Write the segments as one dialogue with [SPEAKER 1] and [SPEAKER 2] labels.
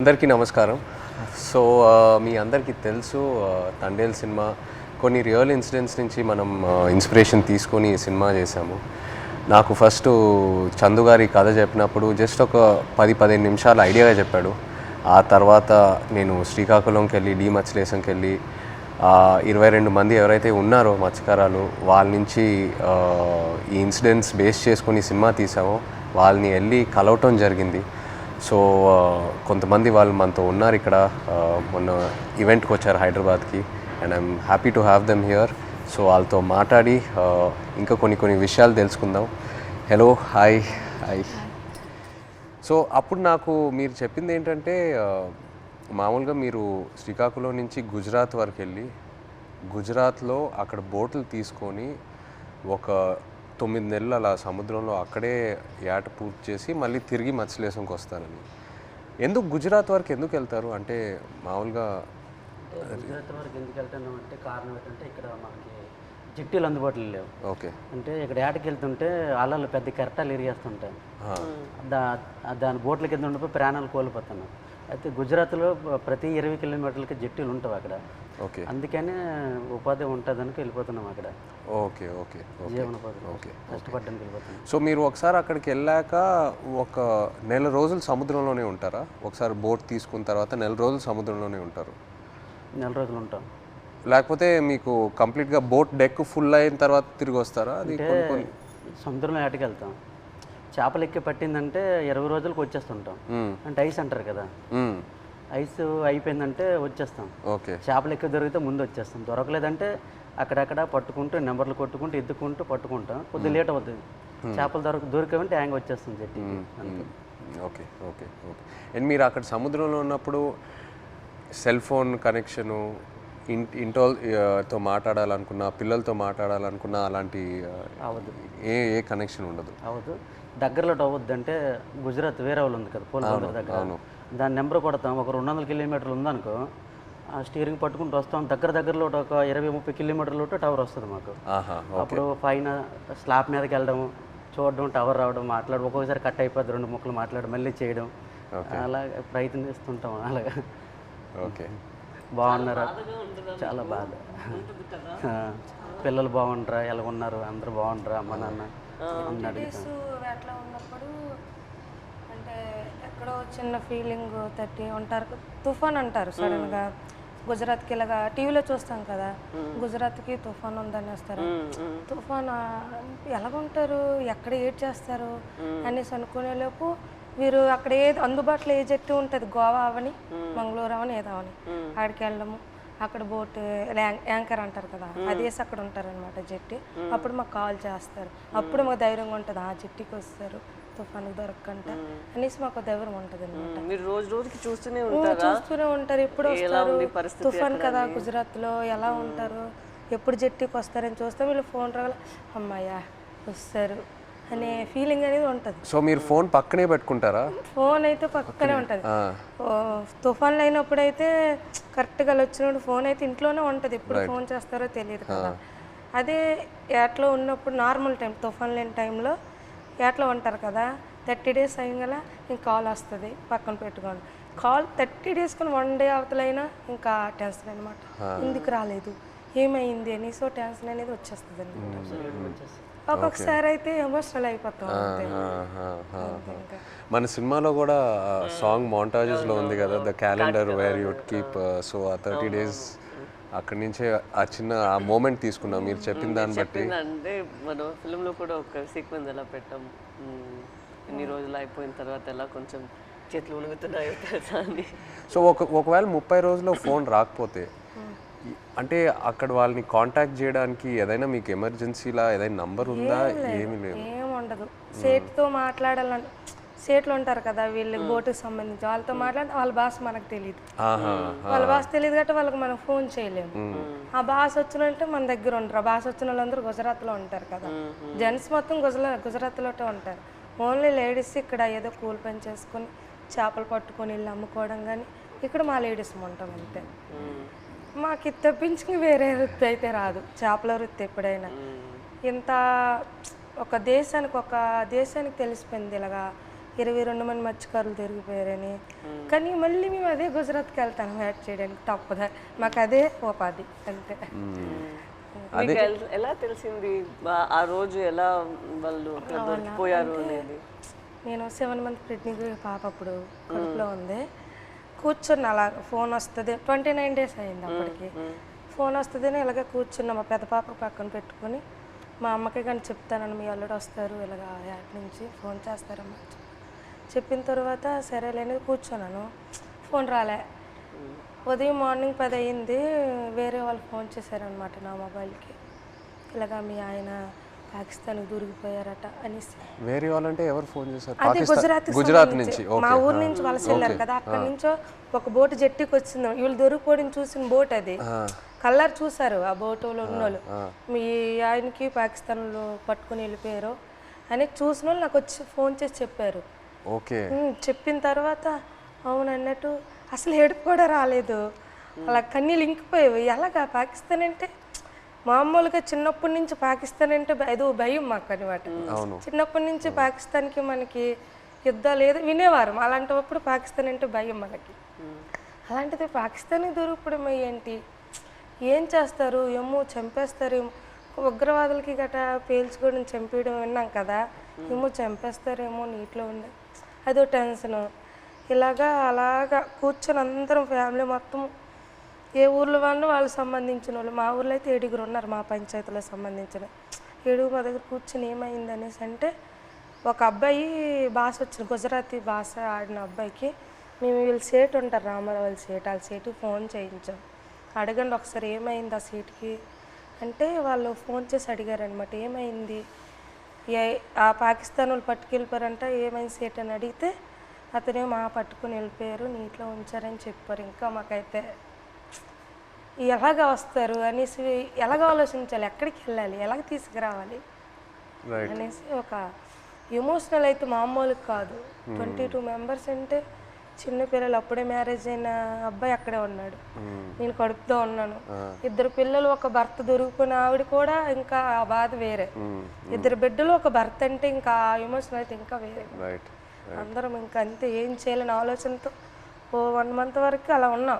[SPEAKER 1] అందరికీ నమస్కారం. సో మీ అందరికీ తెలుసు తండేల్ సినిమా కొన్ని రియల్ ఇన్సిడెంట్స్ నుంచి మనం ఇన్స్పిరేషన్ తీసుకొని ఈ సినిమా చేశాము. నాకు ఫస్ట్ చందు గారి కథ చెప్పినప్పుడు జస్ట్ ఒక 10-15 నిమిషాలు ఐడియాగా చెప్పాడు. ఆ తర్వాత నేను శ్రీకాకుళంకి వెళ్ళి మత్స్యలేశంకి వెళ్ళి 22 మంది ఎవరైతే ఉన్నారో మత్స్యకారాలు వాళ్ళ నుంచి ఈ ఇన్సిడెంట్స్ బేస్ చేసుకొని సినిమా తీసామో వాళ్ళని వెళ్ళి కలవటం జరిగింది. సో కొంతమంది వాళ్ళు మనతో ఉన్నారు ఇక్కడ, మొన్న ఈవెంట్కి వచ్చారు హైదరాబాద్కి, and I'm happy to have them here. So వాళ్ళతో మాట్లాడి ఇంకా కొన్ని విషయాలు తెలుసుకుందాం. Hello, hi. సో అప్పుడు నాకు మీరు చెప్పింది ఏంటంటే మామూలుగా మీరు శ్రీకాకుళం నుంచి గుజరాత్ వరకు వెళ్ళి గుజరాత్లో అక్కడ బోట్లు తీసుకొని ఒక 9 నెలలు అలా సముద్రంలో అక్కడే ఏట పూర్తి చేసి మళ్ళీ తిరిగి మత్స్యలేశంకి వస్తారని. ఎందుకు గుజరాత్ వరకు ఎందుకు వెళ్తారు? అంటే మామూలుగా
[SPEAKER 2] గుజరాత్ వరకు ఎందుకు వెళ్తున్నాం అంటే కారణం ఏంటంటే ఇక్కడ మనకి జిట్టీలు అందుబాటులో లేవు.
[SPEAKER 1] ఓకే.
[SPEAKER 2] అంటే ఇక్కడ ఏటకి వెళ్తుంటే అలలు పెద్ద కెరటాలు ఇరిగేస్తుంటాయి. దాని బోట్ల కింద ఉండిపోయి ప్రాణాలు కోల్పోతున్నాం. అయితే గుజరాత్లో ప్రతి 20 కిలోమీటర్లకి జట్టీలు ఉంటాయి అక్కడ.
[SPEAKER 1] ఓకే.
[SPEAKER 2] అందుకనే ఉపాధి ఉంటుందని వెళ్ళిపోతున్నాం అక్కడ.
[SPEAKER 1] ఓకే.
[SPEAKER 2] జీవనోపాధి కష్టపడ్డానికి వెళ్ళిపోతున్నాం.
[SPEAKER 1] సో మీరు ఒకసారి అక్కడికి వెళ్ళాక ఒక నెల రోజులు సముద్రంలోనే ఉంటారా? ఒకసారి బోట్ తీసుకున్న తర్వాత నెల రోజులు సముద్రంలోనే ఉంటారు?
[SPEAKER 2] నెల రోజులు ఉంటాం.
[SPEAKER 1] లేకపోతే మీకు కంప్లీట్గా బోట్ డెక్ ఫుల్ అయిన తర్వాత తిరిగి వస్తారా? అది
[SPEAKER 2] సముద్రంలో ఏటకి వెళ్తాం. చేపలు ఎక్కి పట్టిందంటే 20 రోజులకు వచ్చేస్తుంటాం. అంటే ఐస్ అంటారు కదా, ఐస్ అయిపోయిందంటే వచ్చేస్తాం.
[SPEAKER 1] ఓకే.
[SPEAKER 2] చేపలు ఎక్కి దొరికితే ముందు వచ్చేస్తాం. దొరకలేదంటే అక్కడక్కడ పట్టుకుంటూ నెంబర్లు కొట్టుకుంటూ ఎత్తుకుంటూ పట్టుకుంటాం. కొద్దిగా లేట్ అవుతుంది. చేపలు దొరికేవంటే హ్యాంగ్ వచ్చేస్తుంది జట్టి.
[SPEAKER 1] ఓకే. అండ్ మీరు అక్కడ సముద్రంలో ఉన్నప్పుడు సెల్ ఫోన్ కనెక్షను, ఇంటితో మాట్లాడాలనుకున్నా, పిల్లలతో మాట్లాడాలనుకున్నా అలాంటి
[SPEAKER 2] అవ్వదు.
[SPEAKER 1] ఏ కనెక్షన్ ఉండదు?
[SPEAKER 2] అవ్వదు. దగ్గరలో అవ్వద్దు. అంటే గుజరాత్ వేరే వాళ్ళు ఉంది కదా పోలవరం దగ్గర, దాని నెంబర్ కొడతాం. ఒక 200 కిలోమీటర్లు ఉందనుకో, ఆ స్టీరింగ్ పట్టుకుంటూ వస్తాం. దగ్గరలో ఒక 20-30 కిలోమీటర్లు టవర్ వస్తుంది మాకు. అప్పుడు పైన స్లాబ్ మీదకి వెళ్ళడం, చూడడం, టవర్ రావడం, మాట్లాడడం. ఒక్కొక్కసారి కట్ అయిపోద్ది, 2 ముక్కలు మాట్లాడడం, మళ్ళీ చేయడం, అలా ప్రయత్నిస్తుంటాం. అలాగా.
[SPEAKER 1] ఓకే.
[SPEAKER 2] బాగున్నారా? చాలా బాధ. పిల్లలు బాగుంటారా, ఎలా ఉన్నారు, అందరూ బాగుంటారా, అమ్మ నాన్న
[SPEAKER 3] అట్లా ఉన్నప్పుడు అంటే ఎక్కడో చిన్న ఫీలింగ్ తట్టి ఉంటారు. తుఫాన్ అంటారు సడన్గా. గుజరాత్కి ఇలాగా టీవీలో చూస్తాం కదా, గుజరాత్కి తుఫాన్ ఉందని వస్తారు. తుఫాన్ ఎలాగుంటారు, ఎక్కడ ఏడ్ చేస్తారు అనేసి అనుకునేలోపు వీరు అక్కడ ఏది అందుబాటులో ఏ జట్టు ఉంటుంది, గోవా అవని మంగళూరు అవని ఏదో అవని, అక్కడికి వెళ్ళడము. అక్కడ బోట్ యాంకర్ అంటారు కదా, అదేసి అక్కడ ఉంటారనమాట జట్టి. అప్పుడు మాకు కాల్ చేస్తారు. అప్పుడు మాకు ధైర్యంగా ఉంటుంది, ఆ జట్టికి వస్తారు తుఫాను దొరకకంట అనేసి మాకు ధైర్యం ఉంటుంది అనమాట.
[SPEAKER 4] మీరు రోజుకి చూస్తూనే
[SPEAKER 3] ఉంటారు. ఎప్పుడు వస్తారు తుఫాన్ కదా, గుజరాత్లో ఎలా ఉంటారు, ఎప్పుడు జట్టికి వస్తారని చూస్తే వీళ్ళు ఫోన్ రావాలి, అమ్మాయ్యా వస్తారు అనే ఫీలింగ్ అనేది ఉంటుంది.
[SPEAKER 1] సో మీరు ఫోన్ పక్కనే పెట్టుకుంటారా?
[SPEAKER 3] ఫోన్ అయితే పక్కనే ఉంటుంది. తుఫాన్లు అయినప్పుడు అయితే కరెక్ట్గా వచ్చినప్పుడు ఫోన్ అయితే ఇంట్లోనే ఉంటుంది. ఎప్పుడు ఫోన్ చేస్తారో తెలియదు కదా. అదే ఏట్లో ఉన్నప్పుడు నార్మల్ టైం, తుఫాన్ లేని టైంలో ఏట్లో ఉంటారు కదా, 30 డేస్ అయ్యగల ఇంక కాల్ వస్తుంది, పక్కన పెట్టుకోండి. కాల్ 30 డేస్కొని 1 డే అవతలైనా ఇంకా టెన్షన్ అనమాట. ఎందుకు రాలేదు, ఏమైంది అని. సో టెన్షన్ అనేది వచ్చేస్తుంది అనమాట. ఒక్కొక్కసారి అయితే ఎమోషనల్ అయిపోతాం.
[SPEAKER 1] మన సినిమాలో కూడా సాంగ్ మోంటాజెస్లో ఉంది కదా, the calendar where you'd keep. So ఆ 30 డేస్ అక్కడి నుంచే ఆ చిన్న ఆ మూమెంట్ తీసుకున్నాం మీరు చెప్పిన దాన్ని బట్టి.
[SPEAKER 4] అంటే మన ఫిల్మ్లో కూడా ఒక సీక్వెన్స్ ఎలా పెట్టాం, ఇన్ని రోజులు అయిపోయిన తర్వాత ఎలా కొంచెం చేతులు ఉణుగుతున్నాయో తెలుసా అని. సో
[SPEAKER 1] ఒకవేళ 30 రోజుల్లో ఫోన్ రాకపోతే అంటే అక్కడ వాళ్ళని కాంటాక్ట్ చేయడానికి ఏదైనా మీకు ఎమర్జెన్సీలా ఏదైనా నంబర్ ఉందా? ఏమీ లేదు,
[SPEAKER 3] ఏముండదు. సేట్తో మాట్లాడాలని, సేట్లు ఉంటారు కదా వీళ్ళకి బోటుకి సంబంధించి, వాళ్ళతో మాట్లాడి వాళ్ళ భాష మనకు తెలియదు. వాళ్ళ భాష తెలియదు కాబట్టి వాళ్ళకి మనం ఫోన్ చేయలేము. ఆ భాష వచ్చినంటే మన దగ్గర ఉంటారు. ఆ భాష వచ్చిన వాళ్ళందరూ గుజరాత్లో ఉంటారు కదా, జెంట్స్ మొత్తం గుజరాత్లో ఉంటారు. ఓన్లీ లేడీస్ ఇక్కడ ఏదో కూలి పని చేసుకొని చేపలు పట్టుకొని వెళ్ళి అమ్ముకోవడం, కానీ ఇక్కడ మా లేడీస్ ఉంటాం అంతే. మాకు ఇది తప్పించి వేరే వృత్తి అయితే రాదు, చేపల వృత్తి. ఎప్పుడైనా ఇంత ఒక దేశానికి తెలిసిపోయింది ఇలాగా 22 మంది మత్స్యకారులు దొరికిపోయారని. కానీ మళ్ళీ మేము అదే గుజరాత్కి వెళ్తాను వేట చేయడానికి తప్పదా, మాకు అదే ఉపాధి అంతే.
[SPEAKER 4] మీకు ఎలా తెలిసింది ఆ రోజు ఎలా వాళ్ళు అక్కడ దొరికిపోయారు అనేది?
[SPEAKER 3] నేను 7 మంత్ ప్రెగ్నెంట్ పాప అప్పుడు కడుపులో ఉంది. కూర్చున్న అలా ఫోన్ వస్తుంది, 29 days అయింది అప్పటికి. ఫోన్ వస్తుందని ఇలాగ కూర్చున్నా, మా పెద్ద పాప పక్కన పెట్టుకొని. మా అమ్మకి కానీ చెప్తానని, మీ అల్లుడు వస్తారు ఇలాగ యాడ్ నుంచి ఫోన్ చేస్తారమ్మా చెప్పిన తర్వాత సరేలేని కూర్చున్నాను. ఫోన్ రాలే. ఉదయం మార్నింగ్ 10 అయింది, వేరే వాళ్ళు ఫోన్ చేశారనమాట నా మొబైల్కి, ఇలాగ మీ ఆయన పాకిస్తాన్కి దొరికిపోయారట అనేసి.
[SPEAKER 1] వేరే వాళ్ళంటే ఎవరు ఫోన్ చేశారు?
[SPEAKER 3] అదే గుజరాత్ నుంచి, మా ఊరు నుంచి వలస వెళ్ళారు కదా, అక్కడి నుంచో ఒక బోటు జట్టికి వచ్చింది. వీళ్ళు దొరికిపోవడం చూసిన బోట్ అది, కలర్ చూసారు ఆ బోటులో ఉన్నోళ్ళు, మీ ఆయనకి పాకిస్తాన్లో పట్టుకుని వెళ్ళిపోయారు అని చూసిన వాళ్ళు నాకు వచ్చి ఫోన్ చేసి చెప్పారు.
[SPEAKER 1] ఓకే.
[SPEAKER 3] చెప్పిన తర్వాత అవును అన్నట్టు అసలు ఏడుపు కూడా రాలేదు, అలా కన్నీళ్ళు ఇంకిపోయేవి. ఎలాగా పాకిస్తాన్ అంటే మామూలుగా చిన్నప్పటి నుంచి పాకిస్తాన్ అంటే ఏదో భయం మాకు అనమాట. చిన్నప్పటి నుంచి పాకిస్తాన్కి మనకి యుద్ధాలు ఏదో వినేవారు, అలాంటప్పుడు పాకిస్తాన్ అంటే భయం మనకి. అలాంటిది పాకిస్తాన్కి దొరికిపోవడం ఏంటి, ఏం చేస్తారు ఏమో, చంపేస్తారేమో, ఉగ్రవాదులకి గట్రా పేల్చుకోవడం చంపేయడం విన్నాం కదా, ఏమో చంపేస్తారేమో నీటిలో ఉండే అదో టెన్షను. అలాగా కూర్చొని అందరం ఫ్యామిలీ మొత్తం, ఏ ఊర్లో వాళ్ళు సంబంధించిన వాళ్ళు, మా ఊర్లో అయితే 7 ఉన్నారు, మా పంచాయతీలో సంబంధించిన 7 మా దగ్గర కూర్చొని ఏమైంది అనేసి అంటే, ఒక అబ్బాయి భాష వచ్చిన గుజరాతీ భాష ఆడిన అబ్బాయికి మేము వీళ్ళు సేటు ఉంటారు రామారావు వాళ్ళ సేటు, వాళ్ళ సేటుకి ఫోన్ చేయించాం. అడగండి ఒకసారి ఏమైంది ఆ సీట్కి అంటే, వాళ్ళు ఫోన్ చేసి అడిగారనమాట ఏమైంది, ఆ పాకిస్తాన్ వాళ్ళు పట్టుకెళ్ళిపోయారంట, ఏమైంది సీట్ అని అడిగితే అతనే మా పట్టుకుని వెళ్ళిపోయారు, నీటిలో ఉంచారని చెప్పారు. ఇంకా మాకైతే ఎలాగ వస్తారు అనేసి, ఎలాగ ఆలోచించాలి, ఎక్కడికి వెళ్ళాలి, ఎలాగ తీసుకురావాలి అనేసి ఒక ఎమోషనల్ అయితే మామూలుగా కాదు. 22 members అంటే చిన్నపిల్లలు, అప్పుడే మ్యారేజ్ అయిన అబ్బాయి అక్కడే ఉన్నాడు, నేను కడుపుతో ఉన్నాను, 2 పిల్లలు, ఒక భర్త దొరికిపోయిన ఆవిడ కూడా ఇంకా ఆ బాధ వేరే, 2 బిడ్డలు ఒక భర్త అంటే ఇంకా ఆ ఎమోషన్ అయితే ఇంకా వేరే. అందరం ఇంకా అంతే, ఏం చేయాలని ఆలోచనతో ఓ 1 month వరకు అలా ఉన్నాం.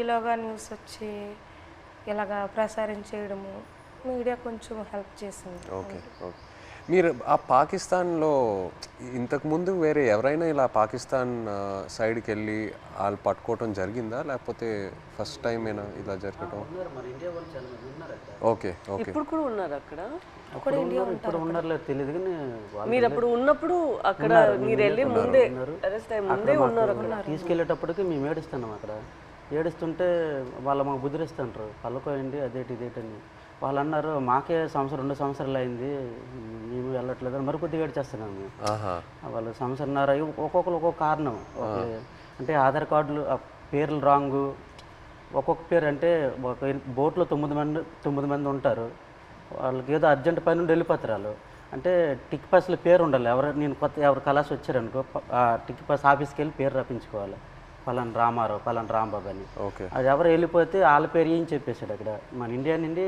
[SPEAKER 3] ఇలాగా న్యూస్ వచ్చి ఇలాగా ప్రసారం చేయడము, మీడియా కొంచెం హెల్ప్ చేసింది.
[SPEAKER 1] ఓకే. ఓకే. మీరు ఆ పాకిస్తాన్లో ఇంతకుముందు వేరే ఎవరైనా ఇలా పాకిస్తాన్ సైడ్కి వెళ్ళి వాళ్ళు పట్టుకోవటం జరిగిందా, లేకపోతే ఫస్ట్ టైం ఏనా ఇలా జరగటం? ఓకే. ఓకే.
[SPEAKER 4] ఇప్పుడు కూడా ఉన్నారు అక్కడ?
[SPEAKER 2] ఇప్పుడు ఉన్నారో తెలియదు కానీ
[SPEAKER 4] మీరు అప్పుడు ఉన్నప్పుడు అక్కడ మీరు వెళ్ళి ముందే అరెస్ట్ అయ్యి ముందే ఉన్నారు అక్కడ.
[SPEAKER 2] తీసుకెళ్ళేటప్పటికి మేము ఏడుస్తున్నాం అక్కడ. ఏడుస్తుంటే వాళ్ళు మాకు బుద్ధిరిస్తుంటారు, పళ్ళకోయండి అదేటి ఇదేటని. వాళ్ళు అన్నారు మాకే 2 సంవత్సరాలు అయింది మేము వెళ్ళట్లేదు అని మరికొద్దిగా ఏడ్చేస్తున్నాం మేము. వాళ్ళు 1.5 సంవత్సరాలు ఒక్కొక్కరు ఒక్కొక్క కారణం. అంటే ఆధార్ కార్డులు పేర్లు రాంగు, ఒక్కొక్క పేరు అంటే ఒక బోట్లో 9 మంది ఉంటారు, వాళ్ళకి ఏదో అర్జెంట్ పని నుండి వెళ్ళిపోతారు వాళ్ళు. అంటే టిక్ పాస్లో పేరు ఉండాలి, నేను ఎవరు కలాసి వచ్చారనుకో ఆ టిక్ పాస్ ఆఫీస్కి వెళ్ళి పేరు రప్పించుకోవాలి, పలానా రామారావు పలానా రాంబాబు అని. అది ఎవరు వెళ్ళిపోతే వాళ్ళ పేరు ఏం చెప్పేశాడు అక్కడ. మన ఇండియా నుండి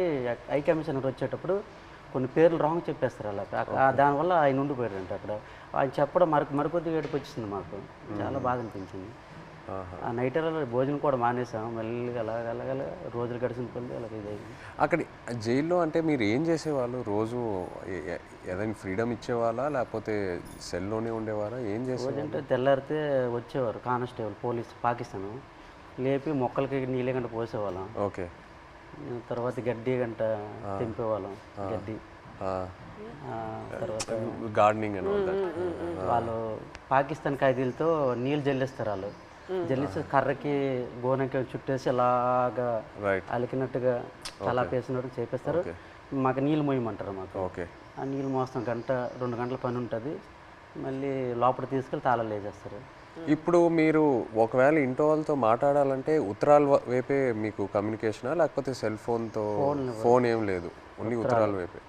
[SPEAKER 2] హై కమిషనర్ వచ్చేటప్పుడు కొన్ని పేర్లు రాంగ్ చెప్పేస్తారు అలా, దానివల్ల ఆయన ఉండిపోయాడంట అక్కడ. ఆయన చెప్పడం మరికొద్దిగా ఏడుపు వచ్చింది మాకు, చాలా బాధ అనిపించింది. ఆ నైట్ భోజనం కూడా మానేసాం, మళ్ళీ అలాగ రోజులు గడిచిన కొద్ది అలాగే ఇదైంది.
[SPEAKER 1] అక్కడ జైల్లో అంటే మీరు ఏం చేసేవాళ్ళు రోజు? ఏదైనా ఫ్రీడమ్ ఇచ్చేవాళ్ళా లేకపోతే సెల్లోనే ఉండేవారా, ఏం చేసేవారు?
[SPEAKER 2] అంటే తెల్లారితే వచ్చేవారు కానిస్టేబుల్ పోలీస్ పాకిస్తాన్, లేపి మొక్కలకి నీళ్ళ గంట పోసేవాళ్ళం.
[SPEAKER 1] ఓకే.
[SPEAKER 2] తర్వాత గడ్డి గంట తెంపేవాళ్ళం, గడ్డి. తర్వాత
[SPEAKER 1] గార్డెనింగ్ అని
[SPEAKER 2] వాళ్ళు పాకిస్తాన్ ఖైదీలతో నీళ్ళు జల్లిస్తారు, వాళ్ళు జల్లిస్తే కర్రకి గోనకి చుట్టేసి అలాగా అలికినట్టుగా కలాపేసినట్టు చేపిస్తారు. మాకు నీళ్ళు మోయమంటారు మాకు.
[SPEAKER 1] ఓకే.
[SPEAKER 2] ఆ నీళ్ళు మోస్తాం, 1-2 గంటల పని ఉంటుంది, మళ్ళీ లోపల తీసుకెళ్ళి తాళాలు వేసేస్తారు.
[SPEAKER 1] ఇప్పుడు మీరు ఒకవేళ ఇంట్లో వాళ్ళతో మాట్లాడాలంటే ఉత్తరాల వైపే మీకు కమ్యూనికేషనా, లేకపోతే సెల్ ఫోన్తో? ఫోన్ ఏం లేదు, ఓన్లీ ఉత్తరాల వైపే.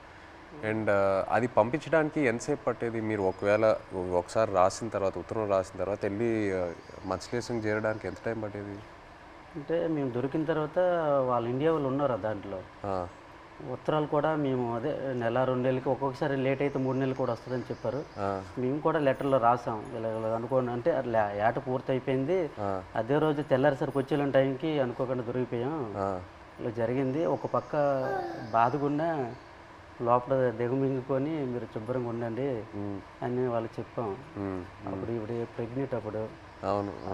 [SPEAKER 1] అండ్ అది పంపించడానికి ఎంతసేపు పట్టేది? మీరు ఒకసారి రాసిన తర్వాత, ఉత్తరం రాసిన తర్వాత వెళ్ళి మత్స్యలేశంకి చేరడానికి ఎంత టైం పట్టేది?
[SPEAKER 2] అంటే మేము దొరికిన తర్వాత వాళ్ళు ఇండియా వాళ్ళు ఉన్నారు దాంట్లో, ఉత్తరాలు కూడా మేము అదే నెల 2 నెలలకి ఒక్కొక్కసారి లేట్ అయితే 3 నెలలు కూడా వస్తుందని చెప్పారు. మేము కూడా లెటర్లో రాసాం ఇలా అనుకోండి అంటే ఏట పూర్తి అయిపోయింది, అదే రోజు తెల్లారిసరికి వచ్చే టైంకి అనుకోకుండా దొరికిపోయాం, ఇలా జరిగింది. ఒక పక్క బాధగుండా లోపల దిగమింగుకొని మీరు శుభ్రంగా ఉండండి అని వాళ్ళకి చెప్పాం. అప్పుడు ఇప్పుడు ప్రెగ్నెంట్ అప్పుడు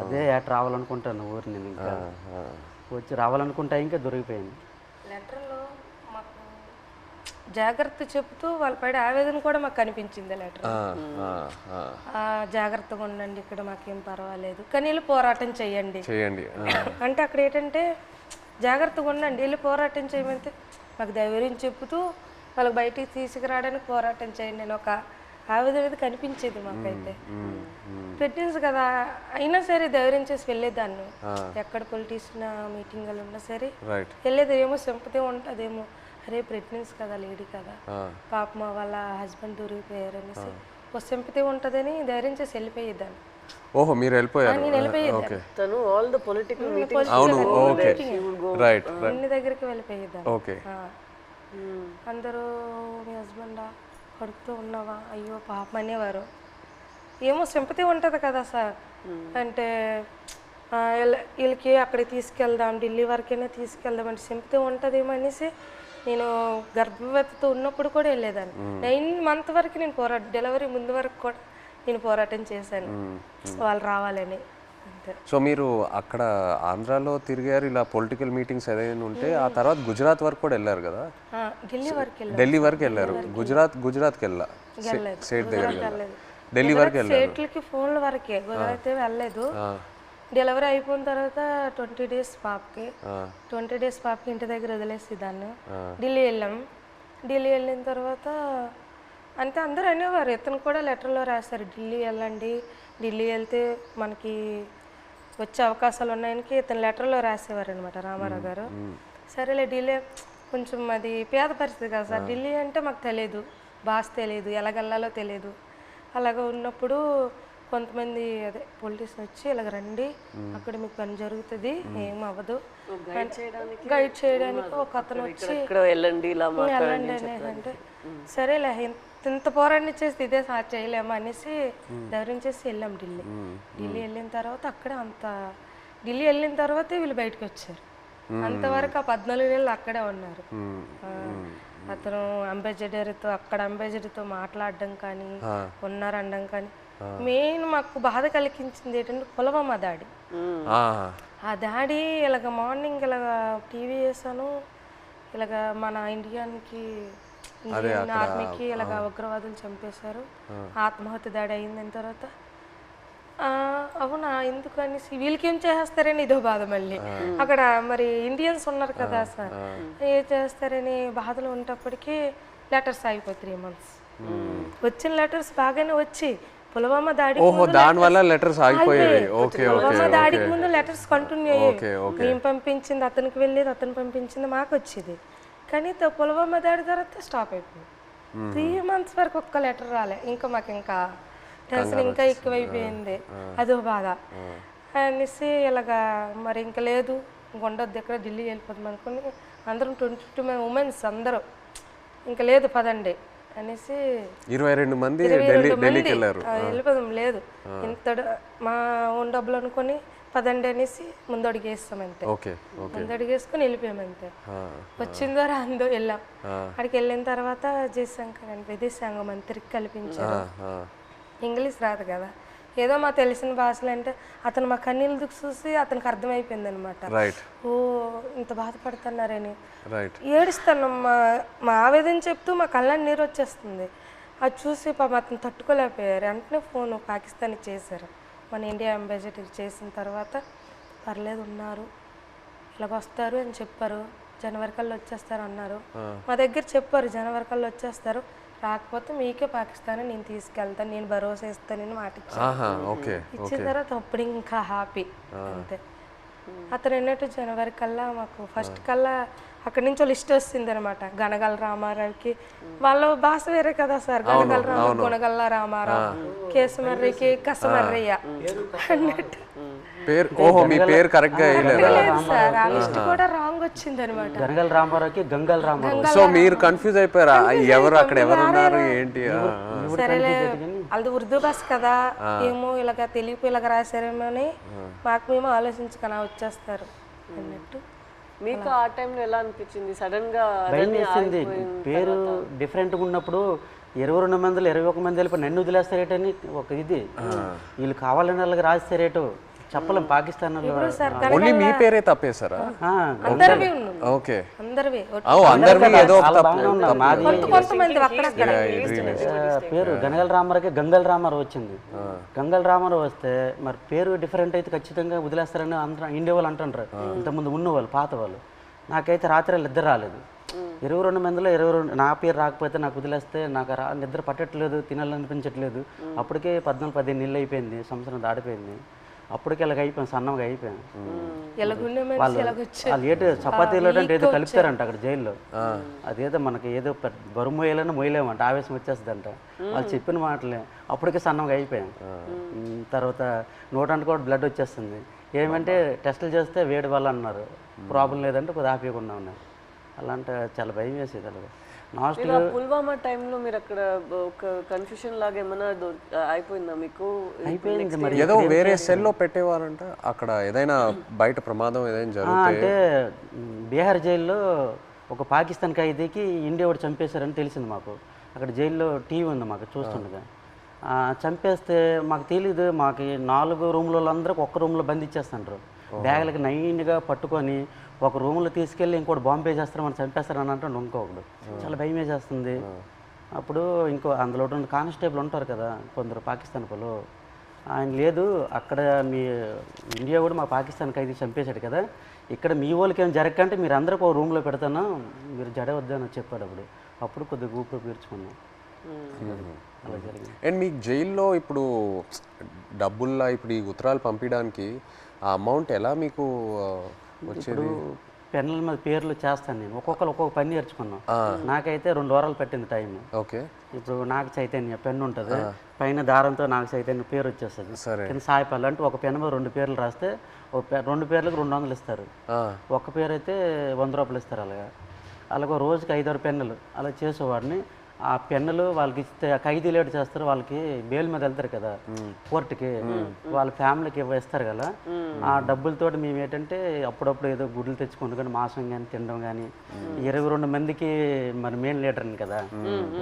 [SPEAKER 2] అదే ఏట రావాలనుకుంటాను ఊరు నేను ఇంకా వచ్చి రావాలనుకుంటా ఇంకా దొరికిపోయింది.
[SPEAKER 3] లెటర్లో మాకు జాగ్రత్త చెప్తూ వాళ్ళ పైన ఆవేదన కూడా మాకు కనిపించింది లెటర్. జాగ్రత్తగా ఉండండి, ఇక్కడ మాకేం పర్వాలేదు కానీ వెళ్ళి పోరాటం చేయండి అంటే అక్కడ ఏంటంటే జాగ్రత్తగా ఉండండి వెళ్ళి పోరాటం చేయమంటే మాకు ధైర్యం చెప్తూ వాళ్ళకి బయటికి తీసుకురావడానికి పోరాటం చేయండి నేను ఒక ఆవేదన అనేది కనిపించేది మాకైతే. ప్రెగ్నెన్సీ కదా అయినా సరే ధైర్యం చేసి వెళ్ళేదాన్ని, ఎక్కడ పొలిటీషియన్ మీటింగ్లు ఉన్నా సరే వెళ్ళేది. ఏమో సింపతి ఉంటుందేమో, అరే ప్రెగ్నెన్సీ కదా లేడీ కదా పాప వాళ్ళ హస్బెండ్ దొరికిపోయారు అనేసి ఒక సింపతి ఉంటుందని ధైర్యం చేసి వెళ్ళిపోయేదాన్ని.
[SPEAKER 1] ఓహో మీరు వెళ్ళిపోయారు.
[SPEAKER 3] నేను వెళ్ళిపోయేదాన్ని,
[SPEAKER 4] తను ఆల్ ద పొలిటికల్
[SPEAKER 3] అన్ని దగ్గరికి వెళ్ళిపోయేదాన్ని. అందరూ మీ హస్బెండా కడుపుతూ ఉన్నావా అయ్యో పాపం అనేవారు. ఏమో సింపతి ఉంటుంది కదా సార్, అంటే వీళ్ళకి అక్కడికి తీసుకెళ్దాం ఢిల్లీ వరకైనా తీసుకెళ్దాం అంటే సింపతి ఉంటుందేమో అనేసి నేను గర్భవతితో ఉన్నప్పుడు కూడా వెళ్ళేదాన్ని. 9 months వరకు నేను డెలివరీ ముందు వరకు కూడా నేను పోరాటం చేశాను వాళ్ళు రావాలని.
[SPEAKER 1] సో మీరు అక్కడ ఆంధ్రాలో తిరిగారు ఇలా పొలిటికల్ మీటింగ్స్ ఏదైనా ఉంటే, ఆ తర్వాత గుజరాత్ వరకు కూడా వెళ్ళారు కదా? ఢిల్లీ వరకు వెళ్ళారు. గుజరాత్కి వెళ్ళా స్టేట్ దగ్గర ఢిల్లీ వరకు వెళ్ళారు.
[SPEAKER 3] స్టేట్లకి ఫోన్ల వరకే, గుజరాత్ వెళ్ళలేదు. డెలివరీ అయిపోయిన తర్వాత 20 days పాపకి 20 days పాపకి ఇంటి దగ్గర వదిలేసి దాన్ని ఢిల్లీ వెళ్ళాం. ఢిల్లీ వెళ్ళిన తర్వాత అంటే అందరూ అనేవారు, ఇతను కూడా లెటర్లో రాశారు ఢిల్లీ వెళ్ళండి, ఢిల్లీ వెళ్తే మనకి వచ్చే అవకాశాలు ఉన్నాయని ఇతను లెటర్లో రాసేవారు అనమాట రామారావు గారు. సరేలే ఢిల్లీ కొంచెం అది పేద పరిస్థితి కదా సార్, ఢిల్లీ అంటే మాకు తెలియదు, భాష తెలియదు, ఎలాగెళ్ళాలో తెలియదు. అలాగ ఉన్నప్పుడు కొంతమంది అదే పొలిటీషియన్ వచ్చి ఇలాగ రండి అక్కడ మీకు పని జరుగుతుంది ఏం అవ్వదు గైడ్ చేయడానికి ఒక అతను వచ్చి వెళ్ళండి అంటే సరేలే ఇంత పోరాటం చేసి ఇదే చేయలేమా అనేసి ధైర్యం చేసి వెళ్ళాం ఢిల్లీ. ఢిల్లీ వెళ్ళిన తర్వాత అక్కడే ఢిల్లీ వెళ్ళిన తర్వాతే వీళ్ళు బయటకు వచ్చారు. అంతవరకు ఆ 14 నెలలు అక్కడే ఉన్నారు. అతను అంబాసిడర్తో మాట్లాడడం కానీ ఉన్నారనడం కానీ. మెయిన్ మాకు బాధ కలిగించింది ఏంటంటే పుల్వామా దాడి. ఆ దాడి ఇలాగ మార్నింగ్ ఇలాగ టీవీ వేసాను, ఇలాగ మన ఇండియన్కి ఆర్మీకి ఇలాగ ఉగ్రవాదులు చంపేశారు, ఆత్మహత్య దాడి అయిందని తర్వాత అవునా ఎందుకు అనేసి వీళ్ళకి ఏం చేస్తారని ఇదో బాధ. మళ్ళీ అక్కడ మరి ఇండియన్స్ ఉన్నారు కదా సార్, ఏం చేస్తారని బాధలు ఉన్నప్పటికీ లెటర్స్ అయిపోయి 3 months. వచ్చిన లెటర్స్ బాగానే వచ్చి పుల్వామా దాడికి ముందు లెటర్స్ కంటిన్యూ అయ్యాయి. మేము పంపించింది అతనికి వెళ్ళేది, అతను పంపించింది మాకు వచ్చేది. కానీ పుల్వామా దాడి తర్వాత స్టాప్ అయిపోయింది. 3 months వరకు ఒక్క లెటర్ రాలే. ఇంకా మాకు ఇంకా టెన్షన్ ఇంకా ఎక్కువైపోయింది, అదో బాధ అనేసి ఇలాగా మరి ఇంకా లేదు ఉండొద్దు ఎక్కడ ఢిల్లీ వెళ్ళిపోతాం అనుకుని అందరం 22 ఉమెన్స్ అందరూ ఇంకా లేదు పదండి అనేసి
[SPEAKER 1] 22 మంది
[SPEAKER 3] వెళ్ళిపోదాం లేదు ఇంత మా ఓన్ డబ్బులు అనుకుని పదండి అనేసి ముందడుగేస్తాం అంతే. ముందడుగేసుకుని వెళ్ళిపోయామంతే. వచ్చిందో రాందో వెళ్ళాం. అక్కడికి వెళ్ళిన తర్వాత జయశంకర్ అని విదేశాంగ మంత్రికి కల్పించారు. ఇంగ్లీష్ రాదు కదా, ఏదో మా తెలిసిన భాషలు అంటే అతను మా కన్నీళ్ళు చూసి అతనికి అర్థమైపోయింది అనమాట. ఓ ఇంత బాధపడుతున్నారని ఏడుస్తాను. మా ఆవేదన చెప్తూ మా కళ్ళని నీరు వచ్చేస్తుంది. అది చూసి పాపం అతను తట్టుకోలేకపోయారు. వెంటనే ఫోన్ పాకిస్తాన్ చేశారు. మన ఇండియా అంబాసిడర్ చేసిన తర్వాత పర్లేదు ఉన్నారు ఇలాగ వస్తారు అని చెప్పారు. జనవరి కల్లా వచ్చేస్తారు అన్నారు. మా దగ్గర చెప్పారు జనవరి కల్లా వచ్చేస్తారు, రాకపోతే మీకే పాకిస్తాన్ నేను తీసుకెళ్తాను, నేను భరోసా ఇస్తానని మాట ఇచ్చిన తర్వాత అప్పుడు ఇంకా హ్యాపీ అంతే. అతను అన్నట్టు జనవరి కల్లా మాకు ఫస్ట్ కల్లా అక్కడి నుంచి లిస్ట్ వస్తుంది అనమాట. గనగల రామారావుకి వాళ్ళ భాష వేరే కదా సార్, గనగల రామారావు, గుణగల్ల రామారావు, కేసమర్రికి కసమర్రయ్య అన్నట్టు
[SPEAKER 1] పేరు ఓహో మీ పేరు కరెక్ట్గా వేయలేదా?
[SPEAKER 3] లేదు సార్ ఆ లిస్ట్ కూడా రాంగ్ వచ్చింది అనమాట.
[SPEAKER 2] గనగల రామారావుకి గంగల్ రామారావు.
[SPEAKER 1] సో మీరు కన్ఫ్యూజ్ అయిపోయారా ఎవరు అక్కడ ఎవరు ఉన్నారు ఏంటి?
[SPEAKER 3] సరేలే అది ఉర్దూ బస్ కదా ఏమో ఇలాగ తెలియపు ఇలాగ రాశారేమో అని మాకు మేము ఆలోచించుకొని వచ్చేస్తారు అన్నట్టు.
[SPEAKER 4] మీకు ఆ టైంలో ఎలా అనిపించింది? సడన్ గా
[SPEAKER 2] భయం వేసింది. పేరు డిఫరెంట్గా ఉన్నప్పుడు 22 మందిలో 21 మంది వెళ్ళిపోయి నన్ను వదిలేస్తారేటని ఒక ఇది. వీళ్ళు కావాలని వాళ్ళకి రాస్తారేటో చెప్పలేం. పాకిస్తాన్
[SPEAKER 1] ఓన్లీ మీ పేరే తప్పేశారా?
[SPEAKER 3] అందరివి ఉన్నాం,
[SPEAKER 1] ఓకే
[SPEAKER 3] అందరివి
[SPEAKER 1] అందరివి ఏదో ఒక
[SPEAKER 2] మాది
[SPEAKER 3] కొంతమంది అక్కడక్కడ
[SPEAKER 2] పేరు గనగల రామారావుకి గంగల్ రామారావు వచ్చింది. గంగల్ రామారావు వస్తే మరి పేరు డిఫరెంట్ అయితే ఖచ్చితంగా వదిలేస్తారని అందరూ ఇండియా వాళ్ళు అంటుంటారు. ఇంతకుముందు ఉన్నవాళ్ళు పాత వాళ్ళు. నాకైతే రాత్రి ఇద్దరు రాలేదు. 22 మందిలో 22 నా పేరు రాకపోతే నాకు వదిలేస్తే నాకు నిద్ర పట్టట్లేదు, తినాలనిపించట్లేదు. అప్పటికే 14-15 నెలలు అయిపోయింది, సంవత్సరం దాటిపోయింది. అప్పటికి ఇలాగ అయిపోయాను, సన్నంగా అయిపోయాను. వాళ్ళు ఏదో చపాతీలో అంటే ఏదో కలుపుతారంట అక్కడ జైల్లో. అదేదో మనకి ఏదో బరువు మోయాలని మోయలేమంట, ఆవేశం వచ్చేస్తుందంట. వాళ్ళు చెప్పిన మాటలే అప్పటికే సన్నంగా అయిపోయాను. తర్వాత నోటానికి కూడా బ్లడ్ వచ్చేస్తుంది. ఏమంటే టెస్టులు చేస్తే వేడి వల్ల అన్నారు, ప్రాబ్లం లేదంటే కొద్దిగా ఆపేయకుండా ఉన్నారు. అలాంటి చాలా భయం వేసేది. అలాగే
[SPEAKER 4] పుల్వామా టైంలో మీరు అక్కడ ఒక కన్ఫ్యూషన్ లాగా ఏమైనా అయిపోయిందా మీకు?
[SPEAKER 2] అయిపోయింది మరి.
[SPEAKER 1] ఏదో వేరే సెల్లో పెట్టేవారంట అక్కడ, ఏదైనా బయట ప్రమాదం ఏదైనా జరిగితే.
[SPEAKER 2] అంటే బీహార్ జైల్లో ఒక పాకిస్తాన్ ఖైదీకి ఇండియా వాడు చంపేశారని తెలిసింది మాకు. అక్కడ జైల్లో టీవీ ఉంది మాకు చూస్తుండగా. చంపేస్తే మాకు తెలీదు. మాకు 4 రూమ్లో అందరికి ఒక్క రూమ్లో బంధించేస్తుంటారు. బ్యాగులకి నైన్గా పట్టుకొని ఒక రూమ్లో తీసుకెళ్ళి ఇంకోటి బాంబు వేసేస్తారు, మనం చంపేస్తారని అంటే ఇంకొకడు. చాలా భయం వేసేస్తుంది. అప్పుడు ఇంకో అందులో కానిస్టేబుల్ ఉంటారు కదా కొందరు పాకిస్తాన్ వాళ్ళు, ఆయన లేదు అక్కడ మీ ఇండియా కూడా మా పాకిస్తాన్ ఖైదీ చంపేశాడు కదా, ఇక్కడ మీ వాళ్ళకి ఏం జరగకంటే మీరు అందరికి ఒక రూమ్లో పెడతాను, మీరు జడవద్దని చెప్పాడు. అప్పుడు కొద్దిగా ఊపిరి పీల్చుకున్నాం. అలా జరిగింది.
[SPEAKER 1] అండ్ మీకు జైల్లో ఇప్పుడు డబ్బుల్లా ఇప్పుడు ఈ ఉత్తరాలు పంపించడానికి ఆ అమౌంట్ ఎలా మీకు వచ్చేది?
[SPEAKER 2] పెన్నుల మీద పేర్లు చేస్తాను నేను, ఒక్కొక్కరు ఒక్కొక్క పని నేర్చుకున్నాం. నాకైతే 2 వారాలు పట్టింది టైం.
[SPEAKER 1] ఓకే.
[SPEAKER 2] ఇప్పుడు నాకు చైతన్య పెన్ను ఉంటుంది, పైన దారంతో నాకు చైతన్య పేరు వచ్చేస్తుంది. కింద సాయిపల్లి అంటే ఒక పెన్ను మీద 2 పేర్లు రాస్తే 2 పేర్లకు 200 ఇస్తారు. ఒక పేరు అయితే 100 రూపాయలు ఇస్తారు. అలాగే రోజుకి 5-6 పెన్నులు అలా చేసేవాడిని. ఆ పెన్నులు వాళ్ళకి ఇస్తే ఖైదీ లేట్ చేస్తారు, వాళ్ళకి బెయిల్ మీద వెళ్తారు కదా కోర్టుకి, వాళ్ళ ఫ్యామిలీకి ఇస్తారు కదా. ఆ డబ్బులతోటి మేము ఏంటంటే అప్పుడప్పుడు ఏదో గుడ్లు తెచ్చుకుంటాం కానీ మాంసం కానీ తినడం కానీ. 22 మందికి మరి మెయిన్ లీడర్ని కదా,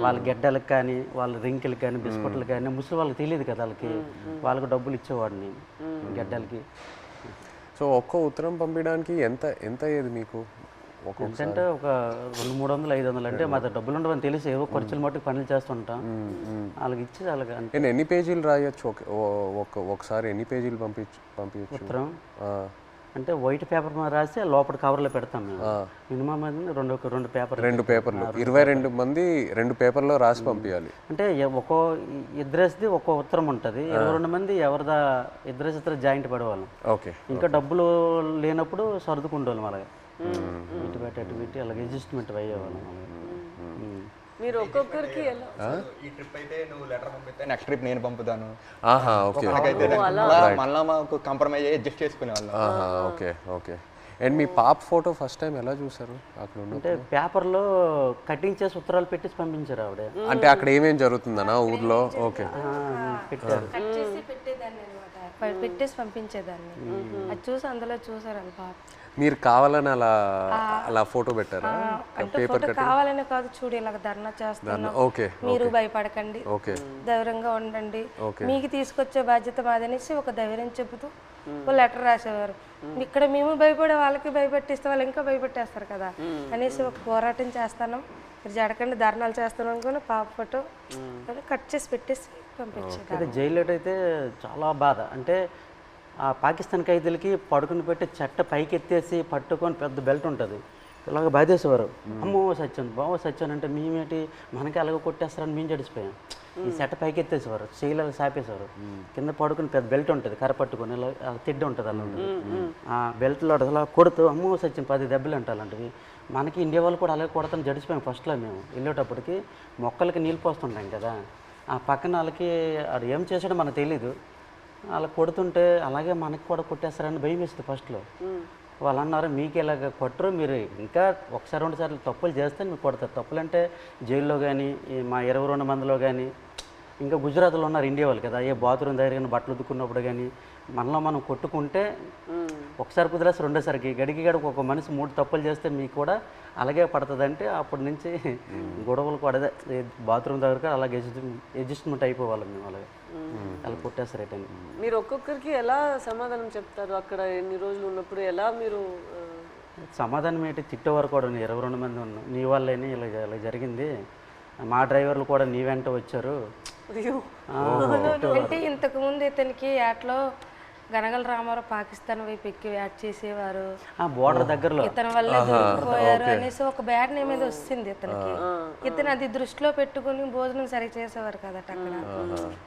[SPEAKER 2] వాళ్ళ గెడ్డలకు కానీ వాళ్ళ రింకిలకు కానీ బిస్కెట్లకు కానీ ముసలి వాళ్ళకి తెలియదు కదా, వాళ్ళకి డబ్బులు ఇచ్చేవాడిని గెడ్డలకి.
[SPEAKER 1] సో ఒక్కో ఉత్తరం పంపించడానికి ఎంత అయ్యేది మీకు?
[SPEAKER 2] అంటే ఒక 200-300-500 అంటే మా డబ్బులు ఉండవని తెలిసి ఏవో ఖర్చులు మట్టుకు పనులు చేస్తుంటాం. వాళ్ళకి ఇచ్చి అలాగే.
[SPEAKER 1] నేను ఎన్ని పేజీలు రాయొచ్చు ఒకసారి? ఎన్ని పేజీలు పంపించచ్చు
[SPEAKER 2] ఉత్తరం? అంటే వైట్ పేపర్ మీద రాసి లోపల కవర్లో పెడతాం మేము. మినిమం రెండు పేపర్లు
[SPEAKER 1] 22 మంది 2 పేపర్లో రాసి పంపించాలి.
[SPEAKER 2] అంటే ఒక్కో ఇద్దరేసిది ఒక్కో ఉత్తరం ఉంటుంది. 22 మంది ఎవరిదా ఇద్దరు జాయింట్ పడేవాళ్ళం.
[SPEAKER 1] ఓకే.
[SPEAKER 2] ఇంకా డబ్బులు లేనప్పుడు సర్దుకుంటేవాళ్ళం. అలాగే ఇటు పెట్టి అలాగే అడ్జస్ట్మెంట్ అయ్యేవాళ్ళం.
[SPEAKER 4] మీరు ఒక్కొక్కరికి
[SPEAKER 5] ఈ ట్రిప్ అయితే నువ్వు లెటర్ పంపిస్తే నెక్స్ట్ ట్రిప్ నేను పంపుతాను. మళ్ళీ మాకు కాంప్రమైజ్ అయ్యి అడ్జస్ట్ చేసుకునేవాళ్ళం.
[SPEAKER 1] ఓకే. అండ్ మీ పాప ఫోటో ఫస్ట్ టైం ఎలా చూసారు అక్కడ?
[SPEAKER 2] అంటే పేపర్లో కటింగ్ చేసి ఉత్తరాలు పెట్టేసి పంపించారు ఆవిడ.
[SPEAKER 1] అంటే అక్కడ ఏమేం జరుగుతుందన్నా ఊర్లో? ఓకే.
[SPEAKER 2] పెట్టారు,
[SPEAKER 3] పెట్టేసి పంపించేదాన్ని. అది చూసి అందులో చూసారు వాళ్ళ పాప.
[SPEAKER 1] మీరు కావాలని అలా ఫోటో పెట్టారా?
[SPEAKER 3] అంటే ఫోటో కావాలని కాదు, చూడు ఇలాగ ధర్నా చేస్తున్నాం, మీరు భయపడకండి, ధైర్యంగా ఉండండి, మీకు తీసుకొచ్చే బాధ్యత మాదనేసి ఒక ధైర్యం చెబుతూ ఒక లెటర్ రాసేవారు. ఇక్కడ మేము భయపడే వాళ్ళకి భయపెట్టిస్తే వాళ్ళు ఇంకా భయపెట్టేస్తారు కదా అనేసి ఒక పోరాటం చేస్తాను, మీరు జడకండి ధర్నాలు చేస్తాను అనుకుని పాప ఫోటో కట్ చేసి పెట్టేసి పంపించారు.
[SPEAKER 2] జైల్లో అయితే చాలా బాధ. అంటే ఆ పాకిస్తాన్ ఖైదీలకి పడుకుని పెట్టి చెట్ట పైకి ఎత్తేసి పట్టుకొని పెద్ద బెల్ట్ ఉంటుంది, ఇలాగ బాధేసేవారు. అమ్మో సచ్చాను బావ సచ్చాను అంటే మేమేంటి మనకి అలాగ కొట్టేస్తారని మేము జడిసిపోయాం. ఈ చెట్ట పైకి ఎత్తేసేవారు, చేయలాగా సాపేసేవారు. కింద పడుకుని పెద్ద బెల్ట్ ఉంటుంది కర్ర పట్టుకొని ఇలా తిడ్డ ఉంటుంది అలా ఉంటుంది. ఆ బెల్ట్లో అలా కొడుతూ అమ్మో సచ్చాను 10 దెబ్బలు అంటే అలాంటివి. మనకి ఇండియా వాళ్ళు కూడా అలాగే కొడతాను జడిసిపోయాం. ఫస్ట్లో మేము వెళ్ళేటప్పటికి మొక్కలకి నీళ్ళు పోస్తుంటాం కదా, ఆ పక్కన వాళ్ళకి అది ఏం చేసాడో మనకు తెలీదు. అలా కొడుతుంటే అలాగే మనకి కూడా కొట్టేస్తారని భయం వేస్తుంది ఫస్ట్లో. వాళ్ళు అన్నారు మీకు ఇలాగ కొట్టరు, మీరు ఇంకా ఒకసారి 2 సార్లు తప్పులు చేస్తే మీకు కొడతారు. తప్పులు అంటే జైల్లో కానీ మా 22 మందిలో కానీ, ఇంకా గుజరాత్లో ఉన్నారు ఇండియా వాళ్ళు కదా, ఏ బాత్రూమ్ దగ్గర బట్టలు ఉతుక్కున్నప్పుడు కానీ మనలో మనం కొట్టుకుంటే ఒకసారి కుదిరేసి రెండోసారికి గడికి ఒక మనిషి 3 తప్పులు చేస్తే మీకు కూడా అలాగే పడుతుంది. అంటే అప్పటి నుంచి గొడవలు కూడా అదే బాత్రూమ్ దగ్గర అలాగే అడ్జస్ట్మెంట్ అయిపోవాలి మేము. అలాగే అలా కొట్టేస్తారు రిటర్న్.
[SPEAKER 4] మీరు ఒక్కొక్కరికి ఎలా సమాధానం చెప్తారు అక్కడ ఎన్ని రోజులు ఉన్నప్పుడు? ఎలా మీరు
[SPEAKER 2] సమాధానం ఏంటి, తిట్టేవారు కూడా 22 మంది ఉన్నాం, నీ వల్లేని ఇలా ఇలా జరిగింది, మా డ్రైవర్లు కూడా నీ వెంట వచ్చారు.
[SPEAKER 3] అంటే ఇంతకుముందు ఇతనికి యాట్లో గనగల రామారావు పాకిస్తాన్ వైపు ఎక్కి యాడ్ చేసేవారు,
[SPEAKER 2] బోర్డర్ దగ్గరలో
[SPEAKER 3] ఇతని వల్ల దొరికిపోయారు అనేసి ఒక బ్యాడ్ నేమ్ మీద వస్తుంది ఇతనికి. ఇతను అది దృష్టిలో పెట్టుకుని భోజనం సరిగ్గా చేసేవారు కదా అక్కడ.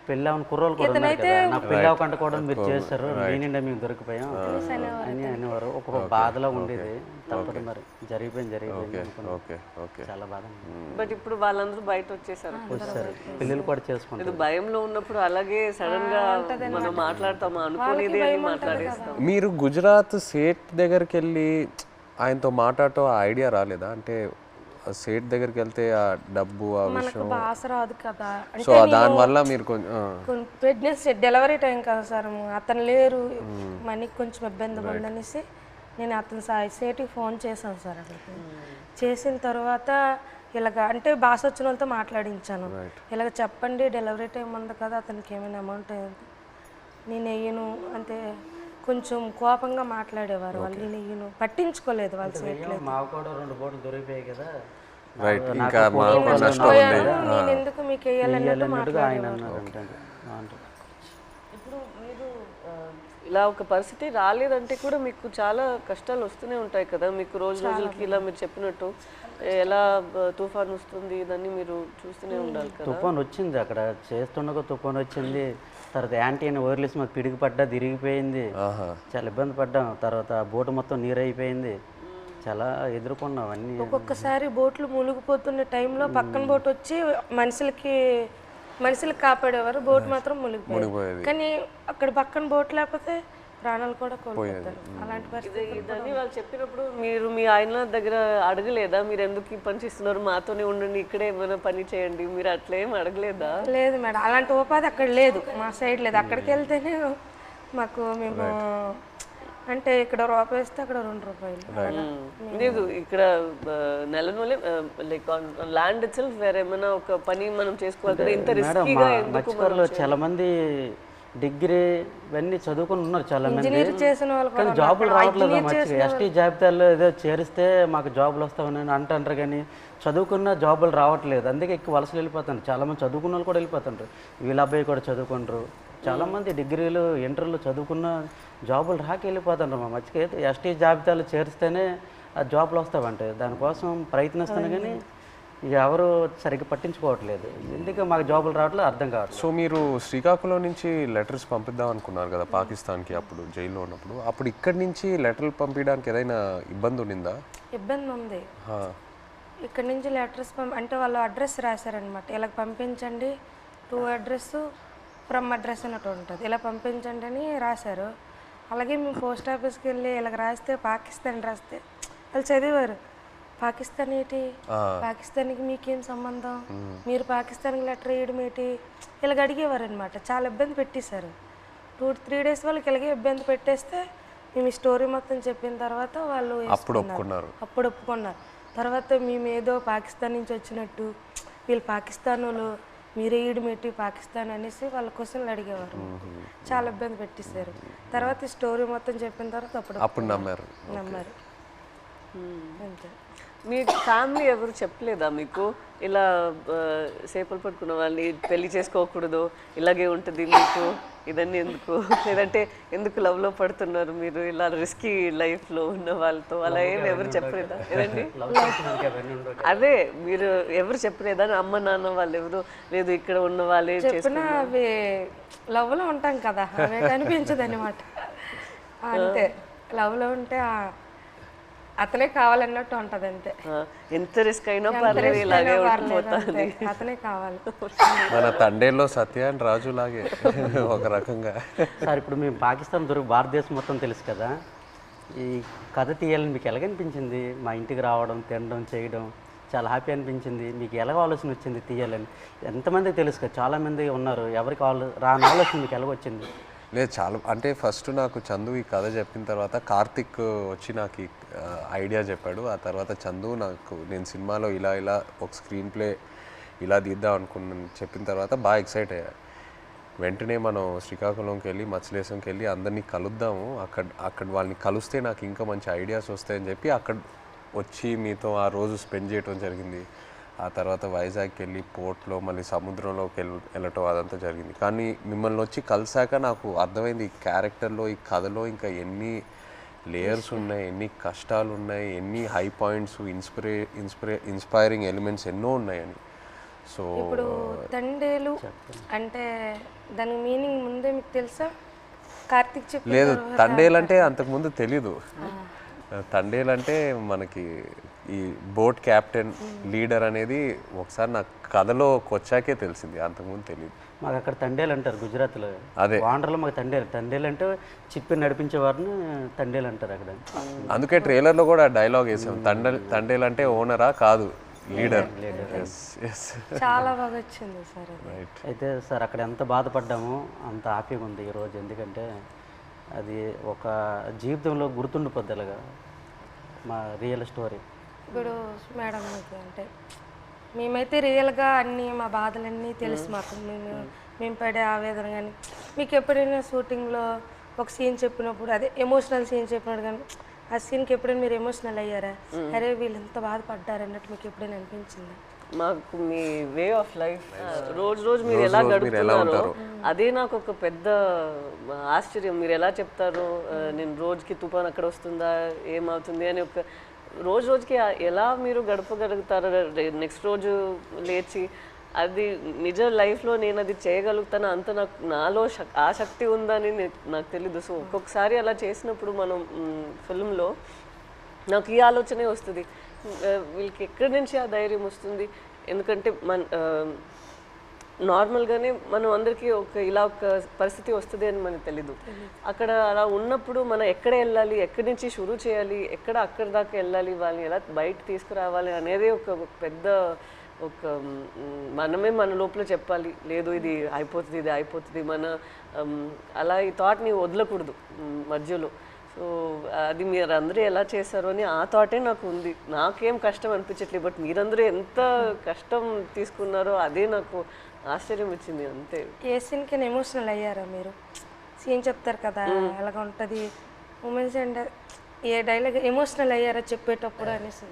[SPEAKER 2] పెళ్ళి అవన్న కుర్రోలు కూడా ఉన్నారు కదా, నాకు పెళ్ళి అవ్వకుండా కూడా మీరు చేస్తారు, మీ నిండా మీకు దొరికిపోయాం అని అనేవారు. ఒక బాధలో ఉండేది. తప్పదు మరి, జరిగిపోయింది చాలా బాధ.
[SPEAKER 4] బట్ ఇప్పుడు వాళ్ళందరూ బయట వచ్చేసారు,
[SPEAKER 2] పిల్లలు కూడా చేసుకుంటారు.
[SPEAKER 4] భయంలో ఉన్నప్పుడు అలాగే సడన్ గా మనం మాట్లాడతామా అనుకునేది అని మాట్లాడేస్తాం.
[SPEAKER 1] మీరు గుజరాత్ సేట్ దగ్గరికి వెళ్ళి ఆయనతో మాట్లాడటం ఆ ఐడియా రాలేదా? అంటే సేట్ దగ్గరికి వెళ్తే ఆ డబ్బు ఆ విషయం
[SPEAKER 3] భాష రాదు కదా,
[SPEAKER 1] సో దానివల్ల మీరు కొంచెం
[SPEAKER 3] ప్రెగ్నెన్సీ డెలివరీ టైం కదా సార్, అతను లేరు, మనకి కొంచెం ఇబ్బంది ఉందనేసి నేను అతను సేటికి ఫోన్ చేశాను సార్. అక్కడికి చేసిన తర్వాత ఇలాగ అంటే భాష వచ్చిన వాళ్ళతో మాట్లాడించాను, ఇలాగ చెప్పండి డెలివరీ టైం ఉంది కదా, అతనికి ఏమైనా అమౌంట్ అయింది, నేను వెయ్యను అంటే కొంచెం కోపంగా మాట్లాడేవారు వాళ్ళు. నేను వెయ్యను, పట్టించుకోలేదు వాళ్ళు సేట్లో.
[SPEAKER 2] మాకు కూడా 2 బోట్లు దొరికిపోయాయి కదా,
[SPEAKER 3] నేను ఎందుకు మీకు వేయాలన్నట్టు మాట్లాడేవారు.
[SPEAKER 4] ఇప్పుడు మీరు ఇలా ఒక పరిస్థితి రాలేదంటే కూడా మీకు చాలా కష్టాలు వస్తూనే ఉంటాయి కదా, మీకు రోజుకి ఇలా మీరు చెప్పినట్టు ఎలా తుఫాన్ వస్తుంది దాన్ని మీరు చూస్తూనే ఉండాలి కదా.
[SPEAKER 2] తుఫాన్ వచ్చింది, అక్కడ చేస్తుండగా తుఫాన్ వచ్చింది, తర్వాత యాంటీ అని వైర్లెస్ మాకు పిడికి పడ్డా తిరిగిపోయింది, చాలా ఇబ్బంది పడ్డాం. తర్వాత బోటు మొత్తం నీరు అయిపోయింది, చాలా ఎదుర్కొన్నాం అన్నీ.
[SPEAKER 3] ఒక్కొక్కసారి బోట్లు మునిగిపోతున్న టైంలో పక్కన బోట్ వచ్చి మనుషులకు కాపాడేవారు, బోట్ మాత్రం మునిగిపోయేది. కానీ అక్కడ పక్కన బోట్ లేకపోతే ప్రాణాలు కూడా కోల్పోతారు. అలాంటి పరిస్థితి
[SPEAKER 4] ఇదని వాళ్ళు చెప్పినప్పుడు మీరు మీ ఆయన దగ్గర అడగలేదా, మీరు ఎందుకు ఈ పని చేస్తున్నారు, మాతోనే ఉండండి, ఇక్కడే ఏమైనా పని చేయండి, మీరు అట్లా ఏం అడగలేదా?
[SPEAKER 3] లేదు మేడం, అలాంటి ఉపాధి అక్కడ లేదు, మా సైడ్ లేదు. అక్కడికి వెళ్తేనే మాకు మేము అంటే ఇక్కడ రూపాయి వేస్తే అక్కడ 2 రూపాయలు
[SPEAKER 4] లేదు. ఇక్కడ నెలనోలే లైక్ ల్యాండ్ ఇట్ సెల్ఫ్ వేరే ఏమైనా ఒక పని మనం చేసుకోవాలి కదా, ఇంత రిస్కీగా ఎందుకు?
[SPEAKER 2] చాలా మంది డిగ్రీ ఇవన్నీ చదువుకుని ఉన్నారు చాలా మంది,
[SPEAKER 3] చేసిన వాళ్ళు
[SPEAKER 2] కానీ జాబులు రావట్లేదు. మంచిగా ఎస్టీ జాబితాలో ఏదో చేరిస్తే మాకు జాబులు వస్తామని అంటారు, కానీ చదువుకున్న జాబులు రావట్లేదు. అందుకే ఎక్కువ వలసలు వెళ్ళిపోతారు. చాలామంది చదువుకున్న వాళ్ళు కూడా వెళ్ళిపోతుంటారు. వీళ్ళ అబ్బాయి కూడా చదువుకుంటారు. చాలామంది డిగ్రీలు ఇంటర్లు చదువుకున్న జాబులు రాక వెళ్ళిపోతుంటారు. మా మధ్యకి ఎస్టీ జాబితాలో చేరిస్తేనే ఆ జాబులు వస్తావంటే దానికోసం ప్రయత్నిస్తాను, కానీ ఇక ఎవరు సరిగ్గా పట్టించుకోవట్లేదు. ఎందుకు మాకు జాబులు రావట్లేదు అర్థం కావట్లేదు.
[SPEAKER 1] సో మీరు శ్రీకాకుళం నుంచి లెటర్స్ పంపిద్దాం అనుకున్నారు కదా పాకిస్తాన్కి, అప్పుడు జైల్లో ఉన్నప్పుడు. అప్పుడు ఇక్కడి నుంచి లెటర్లు పంపించడానికి ఏదైనా ఇబ్బంది ఉండిందా?
[SPEAKER 3] ఇబ్బంది ఉంది. ఇక్కడ నుంచి లెటర్స్ అంటే వాళ్ళు అడ్రస్ రాశారనమాట, ఇలా పంపించండి, టు అడ్రస్ ఫ్రమ్ అడ్రస్ అన్నట్టు ఉంటుంది, ఇలా పంపించండి అని రాశారు. అలాగే మేము పోస్ట్ ఆఫీస్కి వెళ్ళి ఇలాగ రాస్తే పాకిస్తాన్ రాస్తే వాళ్ళు చదివారు, పాకిస్తాన్ ఏంటి, పాకిస్తాన్కి మీకేం సంబంధం, మీరు పాకిస్తాన్కి లెటర్ వేయడం ఏంటి, ఇలాగ అడిగేవారు అనమాట. చాలా ఇబ్బంది పెట్టేశారు. 2-3 డేస్ వాళ్ళకి ఇలాగే ఇబ్బంది పెట్టేస్తే మేము ఈ స్టోరీ మొత్తం చెప్పిన తర్వాత వాళ్ళు అప్పుడు ఒప్పుకున్నారు. తర్వాత మేము ఏదో పాకిస్తాన్ నుంచి వచ్చినట్టు, వీళ్ళు పాకిస్తాన్ వాళ్ళు, మీరు వేయడం ఏంటి పాకిస్తాన్ అనేసి వాళ్ళ క్వశ్చన్లు అడిగేవారు. చాలా ఇబ్బంది పెట్టేశారు. తర్వాత ఈ స్టోరీ మొత్తం చెప్పిన తర్వాత అప్పుడు నమ్మారు. అంతే.
[SPEAKER 4] మీ ఫ్యామిలీ ఎవరు చెప్పలేదా మీకు ఇలా చేపలు పట్టుకున్న వాళ్ళని పెళ్లి చేసుకోకూడదు, ఇలాగే ఉంటుంది మీకు, ఇదన్నీ ఎందుకు, లేదంటే ఎందుకు లవ్లో పడుతున్నారు మీరు ఇలా రిస్కీ లైఫ్లో ఉన్న వాళ్ళతో, అలా ఏమి ఎవరు చెప్పలేదా? ఏదండి అదే మీరు ఎవరు చెప్పలేదా? అమ్మ నాన్న వాళ్ళు ఎవరు లేదు, ఇక్కడ ఉన్న వాళ్ళే
[SPEAKER 3] చెప్పినా అవి లవ్లో ఉంటాం కదా, అవి కనిపించదు అనమాట. అంతే, లవ్లో ఉంటే అతనే కావాలన్నట్టు ఉంటది అంతే.
[SPEAKER 4] ఎంత రిస్క్ అయినా పర్లేదు ఇలాగే ఉండిపోతుంది.
[SPEAKER 3] అతనే కావాలి.
[SPEAKER 1] మన తండేల్లో సత్య అండ్ రాజు లాగే ఒక రకంగా.
[SPEAKER 2] సార్ ఇప్పుడు మేము పాకిస్తాన్ దొరికి భారతదేశం మొత్తం తెలుసు కదా, ఈ కథ తీయాలని మీకు ఎలాగనిపించింది? మా ఇంటికి రావడం, తినడం, చేయడం చాలా హ్యాపీ అనిపించింది. మీకు ఎలాగ ఆలోచన వచ్చింది తీయాలని? ఎంతమందికి తెలుసు కదా, చాలామంది ఉన్నారు, ఎవరికి రాని ఆలోచన మీకు ఎలాగొచ్చింది?
[SPEAKER 1] లేదు, చాలా అంటే ఫస్ట్ నాకు చందు ఈ కథ చెప్పిన తర్వాత కార్తిక్ వచ్చి నాకు ఈ ఐడియా చెప్పాడు. ఆ తర్వాత చందు నాకు నేను సినిమాలో ఇలా ఇలా ఒక స్క్రీన్ ప్లే ఇలా తీద్దాం అనుకున్నాను చెప్పిన తర్వాత బాగా ఎక్సైట్ అయ్యా. వెంటనే మనం శ్రీకాకుళంకి వెళ్ళి మత్స్యలేశంకి వెళ్ళి అందరినీ కలుద్దాము, అక్కడ వాళ్ళని కలిస్తే నాకు ఇంకా మంచి ఐడియాస్ వస్తాయని చెప్పి అక్కడ వచ్చి మీతో ఆ రోజు స్పెండ్ చేయడం జరిగింది. ఆ తర్వాత వైజాగ్కి వెళ్ళి పోర్ట్లో మళ్ళీ సముద్రంలోకి వెళ్ళటం అదంతా జరిగింది. కానీ మిమ్మల్ని వచ్చి కలిసాక నాకు అర్థమైంది ఈ క్యారెక్టర్లో, ఈ కథలో ఇంకా ఎన్ని లేయర్స్ ఉన్నాయి, ఎన్ని కష్టాలు ఉన్నాయి, ఎన్ని హై పాయింట్స్, ఇన్స్పైరింగ్ ఎలిమెంట్స్ ఎన్నో ఉన్నాయని. సో
[SPEAKER 3] ఇప్పుడు తండేలు అంటే దాని మీనింగ్ ముందే మీకు తెలుసా? కార్తిక్ చెప్పి
[SPEAKER 1] లేదు, తండేలంటే అంతకుముందు తెలీదు. తండేలంటే మనకి ఈ బోట్ క్యాప్టెన్ లీడర్ అనేది ఒకసారి నాకు కథలోకి వచ్చాకే తెలిసింది, అంతకుముందు తెలియదు.
[SPEAKER 2] మాకు అక్కడ తండేలు అంటారు గుజరాత్లో.
[SPEAKER 1] అదే
[SPEAKER 2] వాండర్లో మాకు తండేలు అంటే చిప్పి నడిపించే వారిని తండేలు అంటారు అక్కడ.
[SPEAKER 1] అందుకే ట్రైలర్లో కూడా డైలాగ్ వేసాం, తండేలు అంటే ఓనరా కాదు, లీడర్.
[SPEAKER 3] చాలా బాగా వచ్చింది సార్.
[SPEAKER 2] అయితే సార్ అక్కడ ఎంత బాధపడ్డామో అంత హ్యాపీగా ఉంది ఈరోజు. ఎందుకంటే అది ఒక జీవితంలో గుర్తుండిపోద్ది అలాగా మా రియల్ స్టోరీ.
[SPEAKER 3] ఇప్పుడు మేడం మీకు అంటే మేమైతే రియల్గా అన్నీ మా బాధలన్నీ తెలుసు మాకు, మేము పడే ఆవేదన. కానీ మీకు ఎప్పుడైనా షూటింగ్లో ఒక సీన్ చెప్పినప్పుడు, అదే ఎమోషనల్ సీన్ చెప్పినప్పుడు కానీ ఆ సీన్కి ఎప్పుడైనా మీరు ఎమోషనల్ అయ్యారా? అరే వీళ్ళు ఎంత బాధపడ్డారు అన్నట్టు మీకు ఎప్పుడైనా అనిపించిందా?
[SPEAKER 4] మాకు మీ వే ఆఫ్ లైఫ్ రోజు రోజు మీరు ఎలా గడుపుతున్నారో అదే నాకు ఒక పెద్ద ఆశ్చర్యం. మీరు ఎలా చెప్తారు, నేను రోజుకి తుఫాన్ అక్కడ వస్తుందా, ఏమవుతుంది అని ఒక రోజుకి ఎలా మీరు గడపగలుగుతారు? నెక్స్ట్ రోజు లేచి అది నిజ లైఫ్లో నేను అది చేయగలుగుతాను అంత నాలో ఆ శక్తి ఉందని నాకు తెలీదు. సో ఒక్కొక్కసారి అలా చేసినప్పుడు మనం ఫిల్మ్లో నాకు ఈ ఆలోచనే వస్తుంది, వీళ్ళకి ఎక్కడి నుంచి ఆ ధైర్యం వస్తుంది? ఎందుకంటే నార్మల్గానే మనం అందరికీ ఇలా ఒక పరిస్థితి వస్తుంది అని మనకు తెలీదు. అక్కడ అలా ఉన్నప్పుడు మనం ఎక్కడ వెళ్ళాలి, ఎక్కడి నుంచి షురూ చేయాలి, అక్కడి దాకా వెళ్ళాలి, వాళ్ళని ఎలా బయట తీసుకురావాలి అనేది ఒక పెద్ద మనమే మన లోపల చెప్పాలి, లేదు ఇది అయిపోతుంది మన అలా ఈ థాట్ని వదలకూడదు మధ్యలో. సో అది మీరు అందరూ ఎలా చేశారు అని ఆ థాటే నాకు ఉంది. నాకేం కష్టం అనిపించట్లేదు, బట్ మీరందరూ ఎంత కష్టం తీసుకున్నారో అదే నాకు ఆశ్చర్యం వచ్చింది అంతే.
[SPEAKER 3] ఏ సీన్కి ఎమోషనల్ అయ్యారా మీరు? సీన్ చెప్తారు కదా ఎలాగ ఉంటుంది మూమెంట్స్, అంటే ఏ డైలాగ్ ఎమోషనల్ అయ్యారా చెప్పేటప్పుడు అనేసి?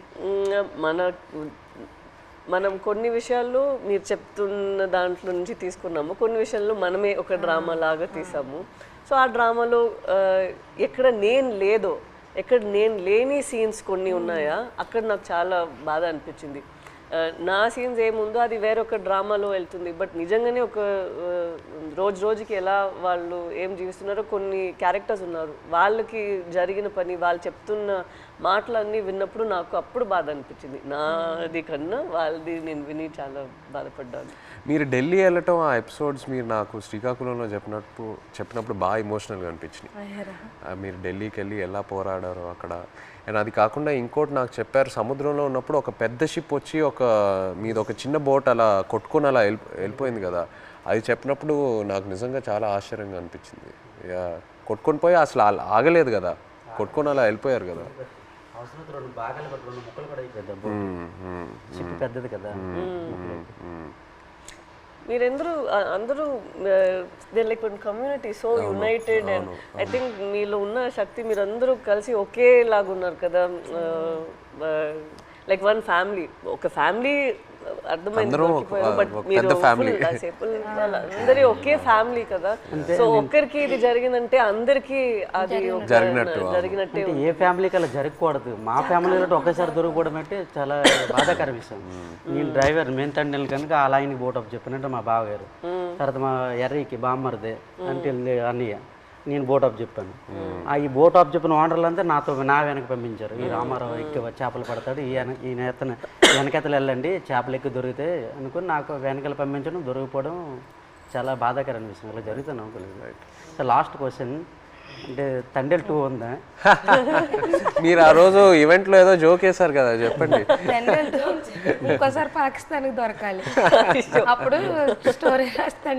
[SPEAKER 4] మనం కొన్ని విషయాల్లో మీరు చెప్తున్న దాంట్లో నుంచి తీసుకున్నాము, కొన్ని విషయాల్లో మనమే ఒక డ్రామా లాగా తీసాము. సో ఆ డ్రామాలో ఎక్కడ నేను లేని సీన్స్ కొన్ని ఉన్నాయా, అక్కడ నాకు చాలా బాధ అనిపించింది. నా సీన్స్ ఏముందో అది వేరొక డ్రామాలో వెళ్తుంది, బట్ నిజంగానే ఒక రోజుకి ఎలా వాళ్ళు ఏం జీవిస్తున్నారో కొన్ని క్యారెక్టర్స్ ఉన్నారు, వాళ్ళకి జరిగిన పని, వాళ్ళు చెప్తున్న మాటలన్నీ విన్నప్పుడు నాకు అప్పుడు బాధ అనిపించింది. నాది కన్నా వాళ్ళది నేను విని చాలా బాధపడ్డాను.
[SPEAKER 1] మీరు ఢిల్లీ వెళ్ళటం ఆ ఎపిసోడ్స్ మీరు నాకు శ్రీకాకుళంలో చెప్పినప్పుడు బాగా ఎమోషనల్గా అనిపించినాయి. మీరు ఢిల్లీకి వెళ్ళి ఎలా పోరాడారో అక్కడ. అండ్ అది కాకుండా ఇంకోటి నాకు చెప్పారు, సముద్రంలో ఉన్నప్పుడు ఒక పెద్ద షిప్ వచ్చి మీది ఒక చిన్న బోట్ అలా కొట్టుకొని అలా వెళ్ళిపోయింది కదా, అది చెప్పినప్పుడు నాకు నిజంగా చాలా ఆశ్చర్యంగా అనిపించింది. కొట్టుకొని పోయి అసలు ఆగలేదు కదా, కొట్టుకొని అలా వెళ్ళిపోయారు కదా.
[SPEAKER 2] పెద్దది కదా.
[SPEAKER 4] మీరందరూ అందరూ they like one community, so United. And I think మీలో ఉన్న శక్తి మీరందరూ కలిసి ఒకేలాగా ఉన్నారు కదా, లైక్ వన్ ఫ్యామిలీ. ఒక ఫ్యామిలీ అర్థమైంది, బట్ మీరు అందరి ఒకే ఫ్యామిలీ కదా. సో ఒక్కరికి ఇది జరిగిందంటే అందరికి అది జరిగినట్టే.
[SPEAKER 2] ఏ ఫ్యామిలీకి అలా జరగకూడదు. మా ఫ్యామిలీలో ఒకేసారి దొరికిపోవడం అంటే చాలా బాధాకర విషయం. నేను డ్రైవర్ మెయిన్ తండ్రి కనుక ఆ లైన్కి బోటప్ చెప్పినట్టు మా బావగారు, తర్వాత మా ఎర్రీకి బామ్మరిదే అంటే అన్నయ్య, నేను బోట్ ఆఫ్ చెప్పాను. ఈ బోట్ ఆఫ్ చెప్పిన ఓనర్లు అంతా నా వెనక పంపించారు. ఈ రామారావు ఎక్కి చేపలు పడతాడు, ఈ నేతను వెనకెతలు వెళ్ళండి చేపలు ఎక్కి దొరికితే అనుకుని నాకు వెనకాల పంపించడం, దొరికిపోవడం చాలా బాధాకరం అనిపిస్తుంది. ఇలా జరుగుతుంది అనుకోలేదు. సో లాస్ట్ క్వశ్చన్ అంటే తండేల్ 2 ఉందా?
[SPEAKER 1] మీరు ఆ రోజు ఈవెంట్లో ఏదో జోక్ వేశారు కదా, చెప్పండి.
[SPEAKER 3] ఇంకోసారి పాకిస్తాన్కి దొరకాలి, అప్పుడు స్టోరీ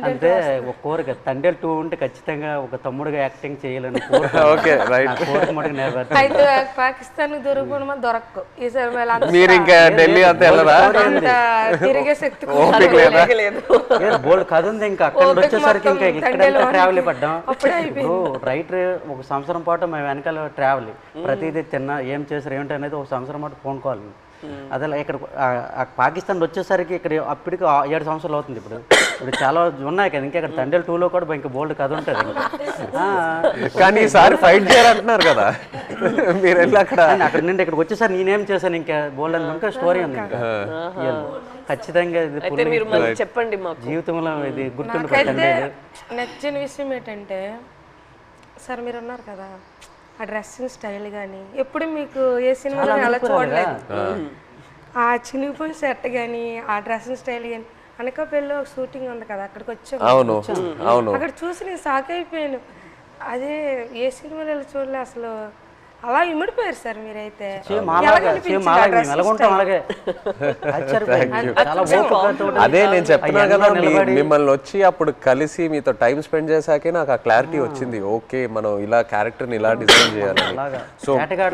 [SPEAKER 2] అంటే ఒక కోరిక తండేల్ 2 ఉంటే ఖచ్చితంగా ఒక తమ్ముడుగా యాక్టింగ్ చేయాలని
[SPEAKER 1] ఓకే రైట్.
[SPEAKER 2] కోరిక మటుకు నెరవేర్చాలి.
[SPEAKER 3] అయితే పాకిస్తాన్ దొరకడం దొరకవు ఈసారి.
[SPEAKER 1] మీరు ఇంకా ఢిల్లీ అంతా వెళ్ళరా?
[SPEAKER 3] తిరిగే శక్తి
[SPEAKER 2] బోల్డ్ కథ ఉంది. ఇంకా అక్కడ వచ్చేసరికి ఇంకా ఇక్కడ ట్రావెల్ పడ్డాం. రైటర్ ఒక సంవత్సరం పాటు మేము వెనకాల ట్రావెల్, ప్రతిదీ తిన్నా ఏం చేశారు ఏంటి అనేది ఒక సంవత్సరం పాటు ఫోన్ కాల్. అదే ఇక్కడ పాకిస్తాన్ వచ్చేసరికి ఇక్కడ అప్పటికి 7 సంవత్సరాలు అవుతుంది. ఇప్పుడు చాలా ఉన్నాయి కదా, ఇంకా ఇక్కడ తండేల్ 2లో కూడా ఇంకా బోల్డ్ కథ ఉంటుంది.
[SPEAKER 1] కానీ ఈసారి ఫైట్ చేయాలంటున్నారు కదా మీరు వెళ్ళి అక్కడ
[SPEAKER 2] నుండి ఇక్కడికి వచ్చేసరికి నేనేం చేశాను ఇంకా బోల్డ్ అని ఇంకా స్టోరీ ఉంది. ఇంకా ఖచ్చితంగా ఇది
[SPEAKER 4] చెప్పండి మాకు.
[SPEAKER 2] జీవితంలో ఇది గుర్తుండిపోతుంది.
[SPEAKER 3] నచ్చిన విషయం ఏంటంటే సార్ మీరు ఉన్నారు కదా, ఆ డ్రెస్సింగ్ స్టైల్ కానీ ఎప్పుడు మీకు ఏ సినిమాలో అలా చూడలేదు. ఆ చినిగిపోయిన సెట్ కానీ ఆ డ్రెస్సింగ్ స్టైల్ కానీ అనకాపల్లిలో ఒక షూటింగ్ ఉంది కదా, అక్కడికి వచ్చాము. అక్కడ చూసి నేను షాక్ అయిపోయాను. అదే ఏ సినిమాలో చూడలే అసలు. అలా ఇమిడిపోయారు సార్ మీరైతే.
[SPEAKER 1] అదే నేను చెప్తున్నా కదా, మిమ్మల్ని వచ్చి అప్పుడు కలిసి మీతో టైం స్పెండ్ చేశాకే నాకు ఆ క్లారిటీ వచ్చింది. ఓకే మనం ఇలా క్యారెక్టర్ని ఇలా డిజైన్ చేయాలి.
[SPEAKER 2] సో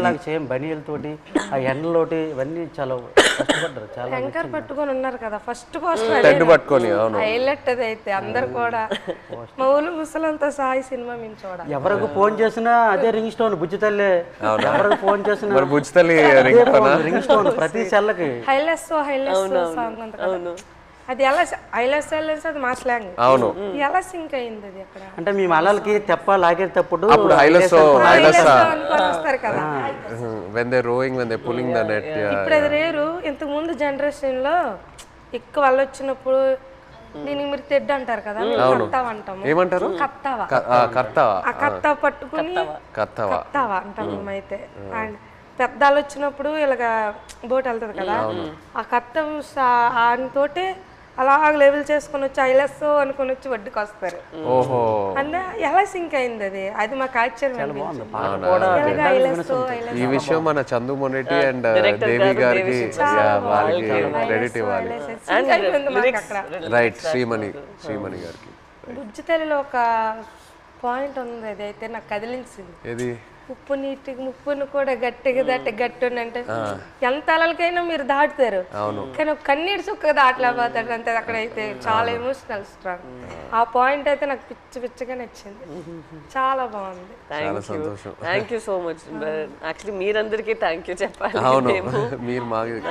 [SPEAKER 2] లాగా సేమ్ బనీలతోటి ఆ ఎండలోటి ఇవన్నీ చాలా కష్టపడ్డారు. చాలా
[SPEAKER 3] యాంకర్ పట్టుకొని ఉన్నారు కదా ఫస్ట్ పోస్ట్
[SPEAKER 1] పట్టుకొని
[SPEAKER 3] హైలైట్ అది అయితే అందరు కూడా మా ఊళ్ళు ముసలంతా సాయి సినిమా మేము చూడాలి.
[SPEAKER 2] ఎవరికి ఫోన్ చేసినా అదే రింగ్ స్టోన్ బుజ్జి తల్లి. ఎవరికి ఫోన్ చేసినా రింగ్ స్టోన్ ప్రతి సెల్లకి
[SPEAKER 3] హైలెస్ సాంగ్ ఉంది కదా, అది ఎలా హైలెస్ అది మా స్లాంగ్.
[SPEAKER 1] అవును,
[SPEAKER 3] ఎలా సింక్ అయింది అది అక్కడ
[SPEAKER 2] అంటే మీ మలాలకి తెప్ప లాగేటప్పుడు
[SPEAKER 3] వస్తారు కదా
[SPEAKER 1] when they rowing, when they pulling the net.
[SPEAKER 3] ఇప్పుడు అది రేరు. ఇంతకు ముందు జనరేషన్ లో ఎక్కువ వాళ్ళు వచ్చినప్పుడు దీనికి మీరు తెడ్డు అంటారు కదా, కత్తావ అంటాము.
[SPEAKER 1] ఏమంటారు?
[SPEAKER 3] కత్తావా. ఆ కత్తావ పట్టుకుని కత్తావా అంటాం మేమైతే. అండ్ పెద్దలు వచ్చినప్పుడు ఇలాగా బోట్ వెళ్తుంది కదా, ఆ కత్తం ఆయనతోటే అలా లెవెల్ చేసుకుని వచ్చి ఐలెస్ అనుకుని వచ్చి వడ్డీకి వస్తారు. అంటే ఎలా సింక్ అయింది అది, అది మాకు ఆశ్చర్యం.
[SPEAKER 1] ఈ విషయం మన చందు మొనెటి అండ్ దేవి గారికి వాళ్ళకి క్రెడిట్ ఇవ్వాలి. రైట్, శ్రీమణి గారికి.
[SPEAKER 3] బుజ్జి తల్లిలో ఒక పాయింట్ ఉంది, అది అయితే నాకు కదిలించింది.
[SPEAKER 1] ఏది?
[SPEAKER 3] ఉప్పు నీటికి ముప్పును కూడా గట్టిగా దాటి గట్టి అంటే ఎంత అలలకైనా మీరు దాటుతారు, కానీ ఒక కన్నీటి చుక్క దాటలేకపోతాడు అంతే. అక్కడైతే చాలా ఎమోషనల్ స్ట్రాంగ్. ఆ పాయింట్ అయితే నాకు పిచ్చిగా నచ్చింది, చాలా బాగుంది.
[SPEAKER 4] Thank you so much. Actually మీరందరికీ థ్యాంక్ యూ చెప్పాలి.
[SPEAKER 1] మీరు మాకు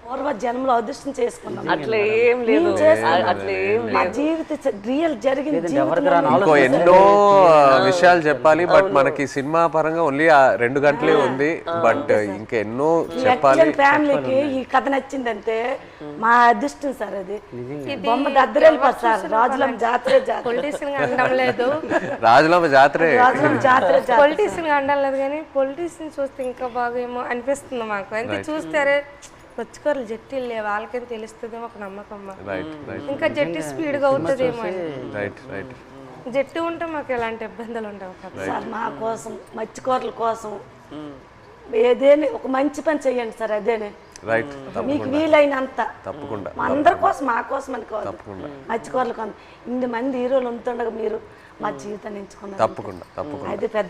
[SPEAKER 6] పూర్వ జన్మలో అదృష్టం చేసుకున్నాం.
[SPEAKER 4] అట్లా ఏం లేదు, అట్లా ఏం లేదు.
[SPEAKER 6] జీవిత రియల్ జరిగింది.
[SPEAKER 1] ఇంకో ఎన్నో విషయాలు చెప్పాలి, బట్ మనకి సినిమా పరంగా ఓన్లీ 2 గంటలే ఉంది. బట్ ఇంకా ఎన్నో చెప్పాలి.
[SPEAKER 6] ఫ్యామిలీకి ఈ కథ నచ్చిందంటే మా అదృష్టం సార్. అది బొమ్మ దద్దరెళ్ళిపోతుంది సార్. రాజులమ్మ జాతర
[SPEAKER 3] పొలిటీషియన్ అనడం లేదు,
[SPEAKER 1] రాజులమ్మ జాతర
[SPEAKER 3] పొలిటీషియన్ అనడం లేదు, కానీ పొలిటీషియన్ చూస్తే ఇంకా బాగా ఏమో అనిపిస్తుంది మాకు. అంటే చూస్తారే వచ్చుకోరు జట్టీలు లేవు, వాళ్ళకేం తెలుస్తుందేమో ఒక నమ్మకం. ఇంకా జట్టి స్పీడ్గా అవుతుందేమో. జట్టు ఉంటే మాకు ఎలాంటి ఇబ్బందులు ఉండవు
[SPEAKER 6] సార్. మా కోసం మత్స్యకారుల కోసం ఏదేని ఒక మంచి పని చెయ్యండి సార్. అదేనే మీకు వీలైనంత
[SPEAKER 1] తప్పకుండా
[SPEAKER 6] అందరి కోసం, మా కోసం అని కాదు, మత్స్యకారుల కోసం. 8 మంది హీరోలు ఉంటుండగా మీరు మా జీవితాన్ని ఎంచుకున్నారు.
[SPEAKER 1] తప్పకుండా
[SPEAKER 6] అది పెద్ద.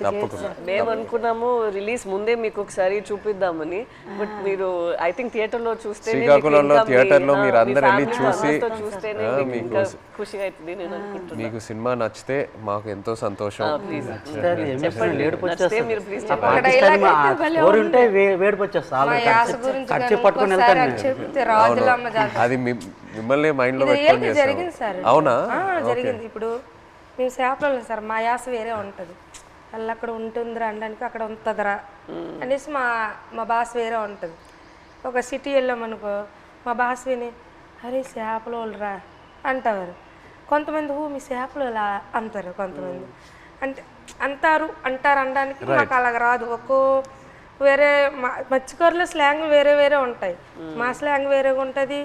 [SPEAKER 4] మేము అనుకున్నాము రిలీజ్ ముందే మీకు ఒకసారి చూపిద్దామని, బట్ మీరు ఐ థింక్ థియేటర్ లో చూస్తే
[SPEAKER 1] శ్రీకాకుళంలో థియేటర్ లో మీరు అందరూ వెళ్ళి చూసి
[SPEAKER 4] ఖుషిగా అవుతుంది. నేను అనుకుంటున్నాను
[SPEAKER 1] మీకు సినిమా నచ్చితే మాకు ఎంతో సంతోషం. అది మిమ్మల్ని మైండ్ లో పెట్టుకొని చేస్తాం. అవునా?
[SPEAKER 3] జరిగింది. ఇప్పుడు మేము చేపలు సార్, మా యాస వేరే ఉంటుంది. వాళ్ళు అక్కడ ఉంటుందిరా అనడానికి అక్కడ ఉంటుందిరా అనేసి మా భాష వేరే ఉంటుంది. ఒక సిటీ వెళ్ళామనుకో మా భాష విని అరే చేపలు వాళ్ళరా అంటారు. కొంతమంది మీ చేపలు ఇలా అంటారు, కొంతమంది అంటే అంటారు అనడానికి మాకు అలాగ రాదు. వేరే మత్స్యకారుల స్లాంగ్ వేరే వేరే ఉంటాయి. మా స్లాంగ్ వేరేగా ఉంటుంది,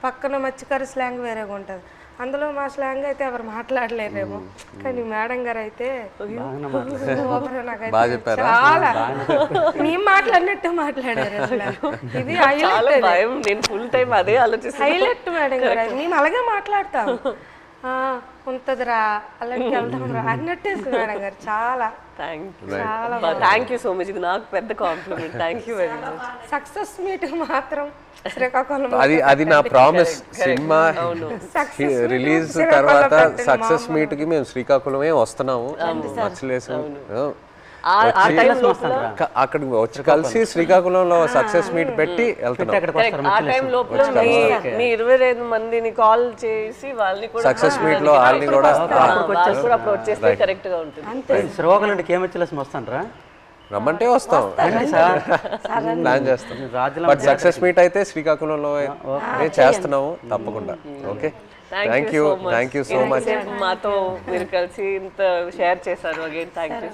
[SPEAKER 3] పక్కన మత్స్యకారు స్లాంగ్ వేరేగా ఉంటుంది. అందులో మా స్లాంగ్ అయితే ఎవరు మాట్లాడలేరేమో, కానీ మేడం గారు అయితే సూపర్. నాకైతే చాలా మేము మాట్లాడినట్టు మాట్లాడారు అసలు. ఇది
[SPEAKER 4] భయం, నేను ఫుల్ టైం అదే ఆలోచిస్తాను.
[SPEAKER 3] హైలైట్ మేడం గారు, మేము అలాగే మాట్లాడతాం. ఉంటుందిరా అలాంటి వెళ్దాం రా అన్నట్టే మేడం గారు. చాలా
[SPEAKER 4] థ్యాంక్ యూ సో మచ్. ఇది నాకు పెద్ద compliment. Thank you very much.
[SPEAKER 3] Success meet మాత్రం శ్రీకాకుళం
[SPEAKER 1] అది నా ప్రామిస్. సినిమా రిలీజ్ తర్వాత సక్సెస్ మీట్ కి మేము శ్రీకాకుళమే వస్తున్నాము. మచ్చలేసు అక్కడికి వచ్చి కలిసి శ్రీకాకుళంలో సక్సెస్ మీట్ పెట్టి వెళ్తున్నాం.
[SPEAKER 4] ఆ టైం లోపల మీ 25 మందిని కాల్ చేసి వాళ్ళని కూడా
[SPEAKER 1] సక్సెస్ మీట్ లో వాళ్ళని కూడా
[SPEAKER 4] అప్పుడు వచ్చేస్తే కరెక్ట్ గా ఉంటుంది.
[SPEAKER 2] శ్రీకాకుళం నుండి కేమచ్చలేసి వస్తానరా,
[SPEAKER 1] రమ్మంటే వస్తాం, ప్లాన్ చేస్తాం. బట్ సక్సెస్ మీట్ అయితే శ్రీకాకుళంలో చేస్తున్నాము తప్పకుండా. Okay, thank you so much.
[SPEAKER 4] మాతో మీరు కలిసి ఇంత షేర్ చేశారు. Again thank you.